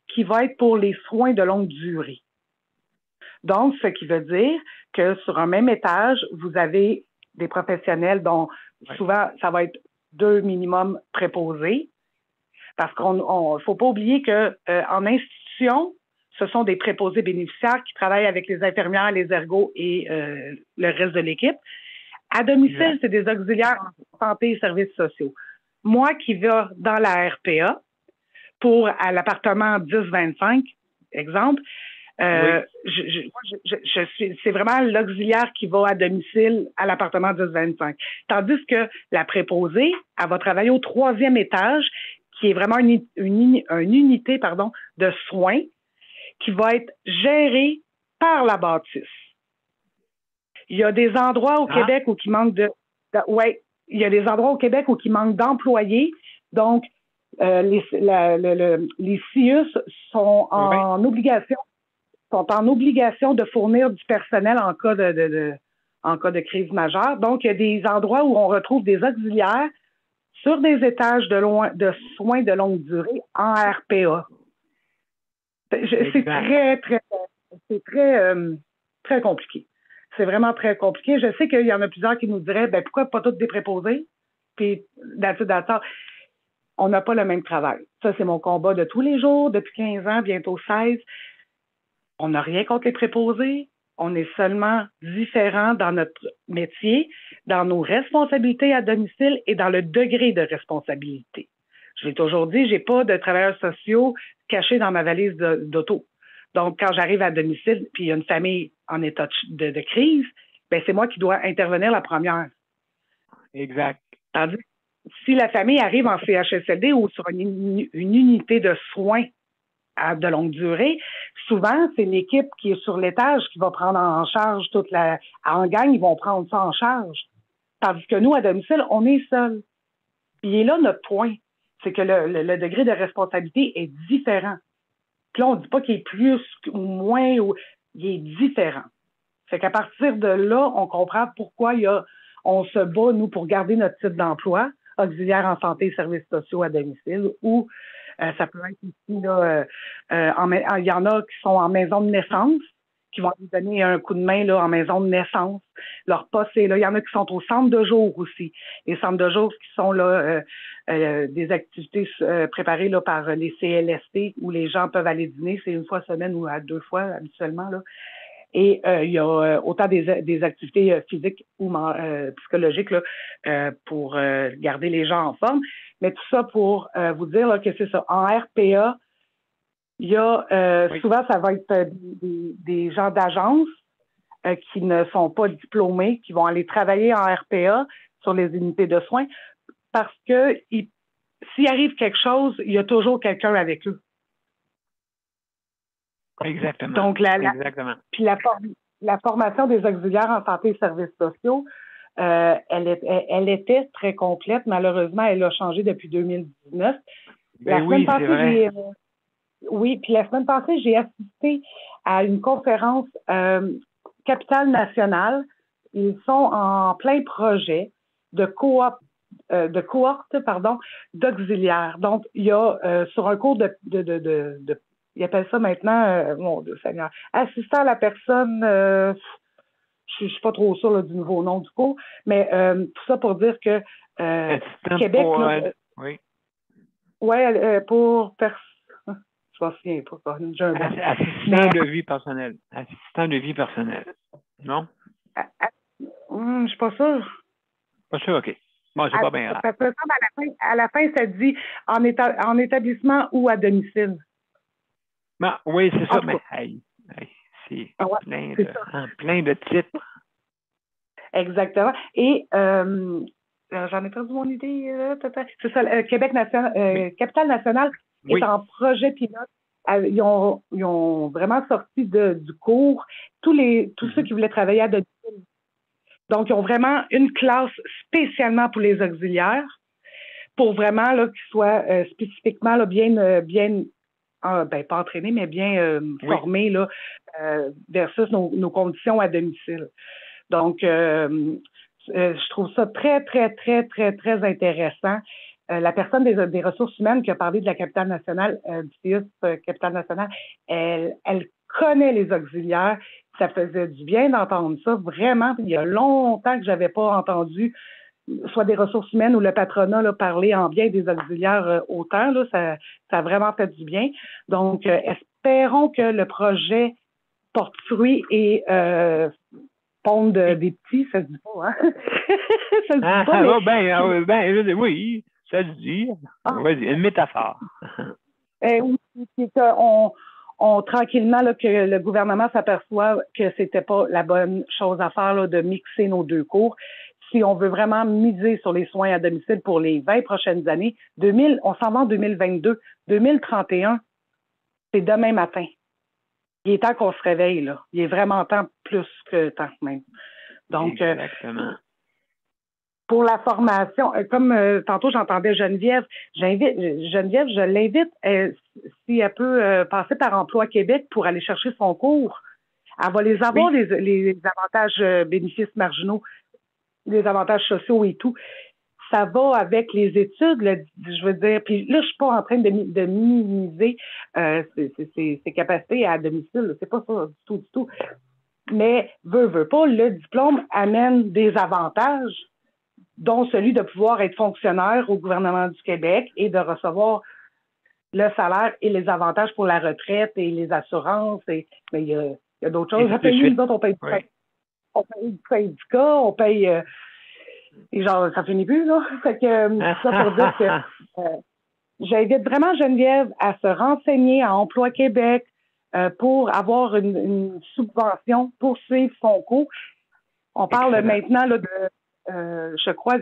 qui va être pour les soins de longue durée. Donc, ce qui veut dire que sur un même étage, vous avez des professionnels dont souvent, ça va être 2 minimum préposés. Parce qu'il ne faut pas oublier qu'en institution, ce sont des préposés bénéficiaires qui travaillent avec les infirmières, les ergos et le reste de l'équipe. À domicile, c'est des auxiliaires en santé et services sociaux. Moi qui vais dans la RPA à l'appartement 10-25, exemple, c'est vraiment l'auxiliaire qui va à domicile à l'appartement 10-25. Tandis que la préposée, elle va travailler au 3e étage, qui est vraiment une unité de soins qui va être gérée par la bâtisse. Il y a des endroits au Québec où il manque il y a des endroits au Québec où il manque d'employés. Donc, les CIUS sont en obligation de fournir du personnel en cas en cas de crise majeure. Donc, il y a des endroits où on retrouve des auxiliaires sur des étages de soins de longue durée en RPA. C'est très compliqué. C'est vraiment très compliqué. Je sais qu'il y en a plusieurs qui nous diraient, ben pourquoi pas tous des préposés? Puis, d'accord. On n'a pas le même travail. Ça, c'est mon combat de tous les jours, depuis 15 ans, bientôt 16. On n'a rien contre les préposés. On est seulement différents dans notre métier, dans nos responsabilités à domicile et dans le degré de responsabilité. Je l'ai toujours dit, j'ai pas de travailleurs sociaux cachés dans ma valise d'auto. Donc, quand j'arrive à domicile, puis il y a une famille en état de crise, ben c'est moi qui dois intervenir la première. Exact. Tandis que si la famille arrive en CHSLD ou sur une unité de soins de longue durée, souvent, c'est l'équipe qui est sur l'étage qui va prendre en charge en gang, ils vont prendre ça en charge. Tandis que nous, à domicile, on est seuls. Puis il est là notre point. C'est que le degré de responsabilité est différent. Puis là, on ne dit pas qu'il est plus ou moins, il est différent. Fait qu'à partir de là, on comprend pourquoi on se bat, nous, pour garder notre titre d'emploi, auxiliaire en santé et services sociaux à domicile, ou ça peut être ici, là, il y en a qui sont en maison de naissance, qui vont nous donner un coup de main là, en maison de naissance. Leur poste est là. Il y en a qui sont au centre de jour aussi. Les centres de jour qui sont là des activités préparées là, par les CLST où les gens peuvent aller dîner. C'est une fois semaine ou à 2 fois habituellement. Là. Et il y a autant des activités physiques ou psychologiques là, pour garder les gens en forme. Mais tout ça pour vous dire là, que c'est ça. En RPA, il y a souvent, ça va être des gens d'agence qui ne sont pas diplômés, qui vont aller travailler en RPA sur les unités de soins parce que s'il arrive quelque chose, il y a toujours quelqu'un avec eux. Exactement. Donc, Exactement. Puis la formation des auxiliaires en santé et services sociaux, elle était très complète. Malheureusement, elle a changé depuis 2019. Ben oui, c'est vrai. Oui, puis la semaine passée, j'ai assisté à une conférence Capitale Nationale. Ils sont en plein projet de cohorte, d'auxiliaires. Donc, il y a sur un cours ils appellent ça maintenant, mon Dieu Seigneur, assistant à la personne, je suis pas trop sûre là, du nouveau nom du cours, mais tout ça pour dire que Québec... oui. Ouais, pour je m'en souviens pas. Assistant de vie personnelle. Assistant de vie personnelle. Non? Je suis pas sûre. Pas sûr, OK. Bon, c'est pas bien grave. À la fin, ça dit en établissement ou à domicile. Ben, oui, c'est ça, mais c'est plein de titres. Exactement. Et j'en ai perdu mon idée. C'est ça, Québec national, Capitale Nationale est en projet pilote. Ils ont vraiment sorti du cours tous ceux qui voulaient travailler à domicile. Donc, ils ont vraiment une classe spécialement pour les auxiliaires, pour vraiment là, qu'ils soient spécifiquement là, bien pas entraînés, mais bien formés là, versus nos conditions à domicile. Donc, je trouve ça très, très, très, très, très intéressant. La personne des ressources humaines qui a parlé de la capitale nationale, du CIUS Capitale nationale, elle connaît les auxiliaires. Ça faisait du bien d'entendre ça. Vraiment, il y a longtemps que j'avais pas entendu soit des ressources humaines ou le patronat là, parler en bien des auxiliaires autant. Là, ça a vraiment fait du bien. Donc, espérons que le projet porte fruit et ponde des petits, ça se dit pas, hein? Ça se dit pas, mais... oui, ça se dit. Vas-y, une métaphore. Oui, c'est qu'on tranquillement, là, que le gouvernement s'aperçoit que c'était pas la bonne chose à faire là, de mixer nos deux cours. Si on veut vraiment miser sur les soins à domicile pour les 20 prochaines années, on s'en va en 2022, 2031, c'est demain matin. Il est temps qu'on se réveille, là. Il est vraiment temps, plus que temps même. Donc, exactement. Pour la formation, comme tantôt j'entendais Geneviève, je l'invite, si elle peut passer par Emploi Québec pour aller chercher son cours. Elle va les avoir, les avantages bénéfices marginaux, les avantages sociaux et tout. Ça va avec les études, là, je veux dire. Puis là, je suis pas en train de minimiser ses capacités à domicile. C'est pas ça du tout. Mais, veut pas, le diplôme amène des avantages, dont celui de pouvoir être fonctionnaire au gouvernement du Québec et de recevoir le salaire et les avantages pour la retraite et les assurances. Mais il y a d'autres choses à payer. Nous autres, on paye du syndicat, on paye... et genre, ça finit plus, là. Fait que, ça pour dire que j'invite vraiment Geneviève à se renseigner à Emploi Québec pour avoir une subvention pour suivre son cours. On parle maintenant là, de, je crois,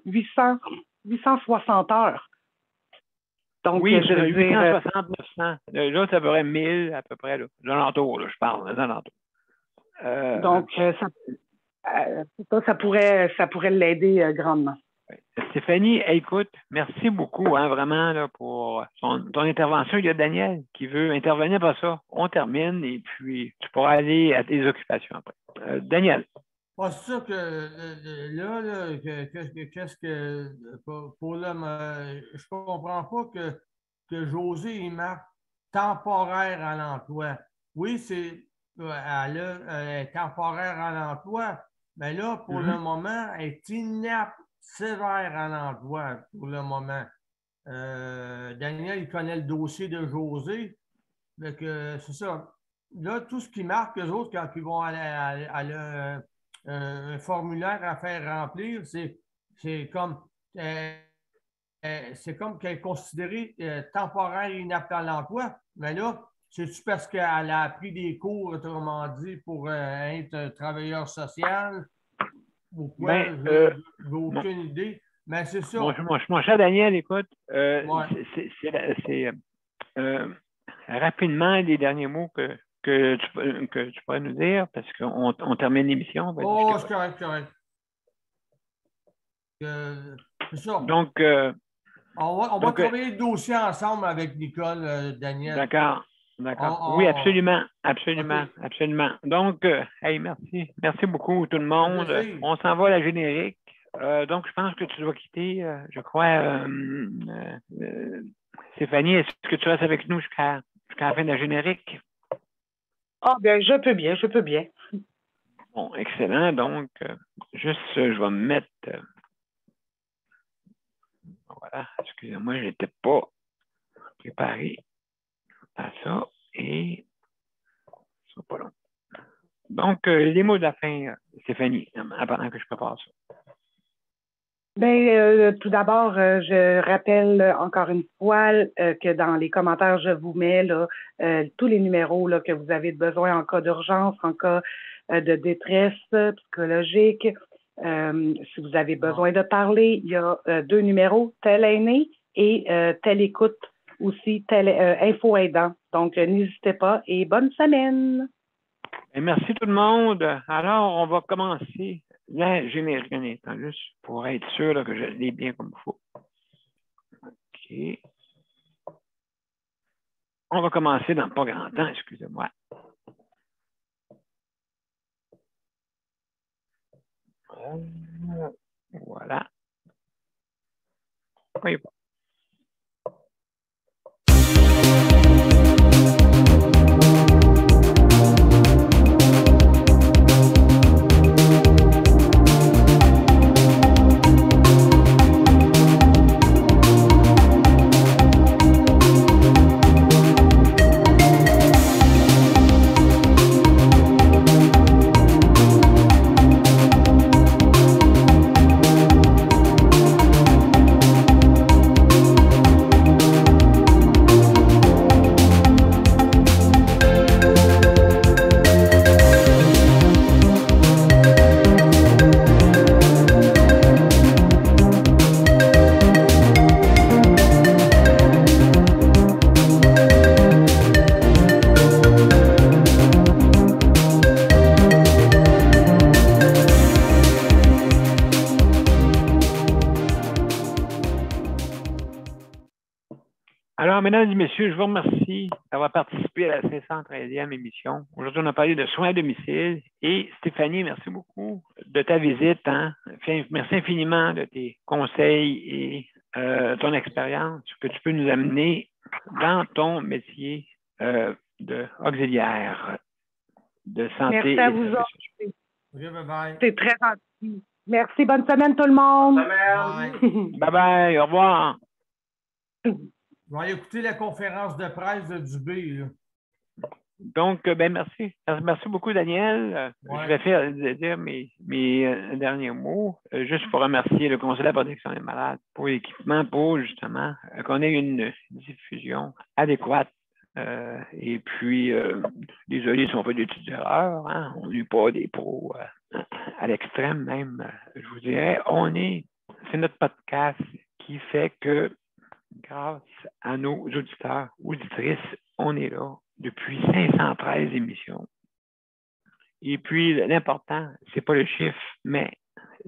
860 heures. Donc, oui, c'est 860, 900. Là, ça ferait 1000 à peu près. Là. L'entour, là, je parle, les alentours. Donc, ça pourrait l'aider grandement. Stéphanie, écoute, merci beaucoup, hein, vraiment, là, pour ton intervention. Il y a Daniel qui veut intervenir par ça. On termine et puis tu pourras aller à tes occupations après. Daniel. C'est sûr que là, qu'est-ce que pour l'homme, je ne comprends pas que José il marque temporaire à l'emploi. Oui, elle est temporaire à l'emploi, mais là, pour le moment, elle est inapte sévère à l'emploi pour le moment. Daniel, il connaît le dossier de José. Donc, c'est ça. Là, tout ce qui marque, eux autres, quand ils vont aller un formulaire à faire remplir, c'est comme qu'elle est considérée temporaire et inapte à l'emploi. Mais là, c'est-tu parce qu'elle a appris des cours, autrement dit, pour être travailleur social? Pourquoi? Je n'ai aucune idée. Mais c'est ça. Mon cher Daniel, écoute, rapidement, les derniers mots que tu pourrais nous dire, parce qu'on termine l'émission. C'est correct. C'est ça. Donc, on va travailler le dossier ensemble avec Nicole, Daniel. D'accord. Oui, absolument. Donc, merci. Merci beaucoup tout le monde. On s'en va à la générique. Donc, je pense que tu dois quitter, je crois, Stéphanie, est-ce que tu restes avec nous jusqu'à la fin de la générique? Ah, bien, je peux bien. Bon, excellent. Donc, je vais me mettre... voilà, excusez-moi, je n'étais pas préparé à ça et ce sera pas long. Donc, les mots de la fin, Stéphanie, pendant que je prépare ça. Bien, tout d'abord, je rappelle encore une fois que dans les commentaires, je vous mets là, tous les numéros là, que vous avez besoin en cas d'urgence, en cas de détresse psychologique. Si vous avez besoin de parler, il y a 2 numéros, tel aîné et tel écoute aussi, tel info aidant. Donc, n'hésitez pas et bonne semaine. Et merci tout le monde. Alors, on va commencer la générique en étant juste pour être sûr là, que je l'ai bien comme il faut. OK. On va commencer dans pas grand temps, excusez-moi. Voilà. Oui. mesdames et messieurs, je vous remercie d'avoir participé à la 513e émission. Aujourd'hui, on a parlé de soins à domicile. Et Stéphanie, merci beaucoup de ta visite. Hein? Merci infiniment de tes conseils et ton expérience que tu peux nous amener dans ton métier d'auxiliaire de santé. Merci à vous autres. Okay, bye-bye. C'est très gentil. Merci. Bonne semaine, tout le monde. Bye-bye. Au revoir. Je vais aller écouter la conférence de presse de Dubé. Là. Donc, merci. Merci beaucoup, Daniel. Je vais dire mes derniers mots. Juste pour remercier le Conseil de la protection des malades pour l'équipement, pour justement qu'on ait une diffusion adéquate. Et puis, désolé si on fait des petites erreurs. Hein? On n'est pas des pros à l'extrême même. Je vous dirais, c'est notre podcast qui fait que grâce à nos auditeurs, auditrices, on est là depuis 513 émissions. Et puis, l'important, c'est pas le chiffre, mais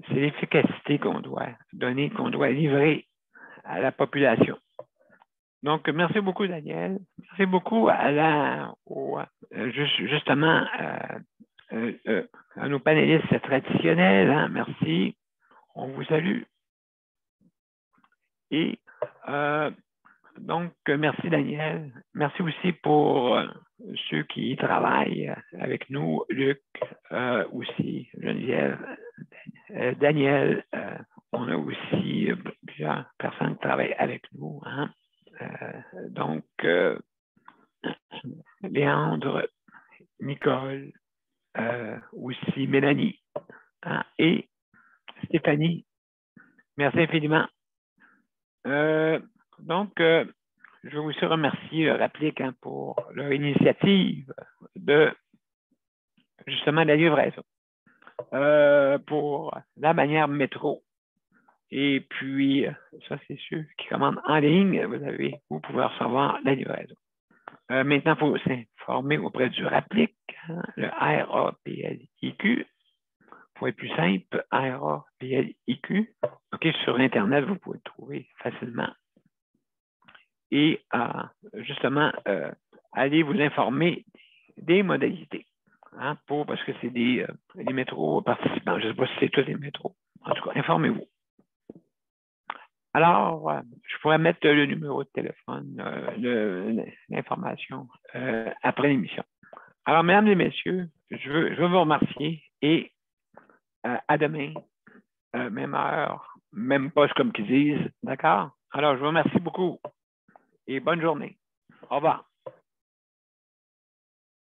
c'est l'efficacité qu'on doit donner, qu'on doit livrer à la population. Donc, merci beaucoup, Daniel. Merci beaucoup justement à nos panélistes traditionnels. Hein? Merci. On vous salue. Et donc, merci Daniel. Merci aussi pour ceux qui travaillent avec nous, Luc, aussi, Geneviève, Daniel. On a aussi plusieurs personnes qui travaillent avec nous. Hein? Donc, Léandre, Nicole, aussi Mélanie hein? Et Stéphanie. Merci infiniment. Donc, je veux aussi remercier Rapplique hein, pour leur initiative de justement la livraison pour la manière métro. Et puis, ça, c'est ceux qui commandent en ligne. Vous pouvez recevoir la livraison. Maintenant, il faut s'informer auprès du Rapplique, hein, le RAPLIQ. Pour être plus simple, RAPLIQ. OK, sur Internet, vous pouvez le trouver facilement. Et justement, allez vous informer des modalités. Hein, parce que c'est des métros participants. Je ne sais pas si c'est tous les métros. En tout cas, informez-vous. Alors, je pourrais mettre le numéro de téléphone, l'information après l'émission. Alors, mesdames et messieurs, je veux vous remercier et à demain, même heure, même poste comme qu'ils disent, d'accord? Alors, je vous remercie beaucoup et bonne journée. Au revoir.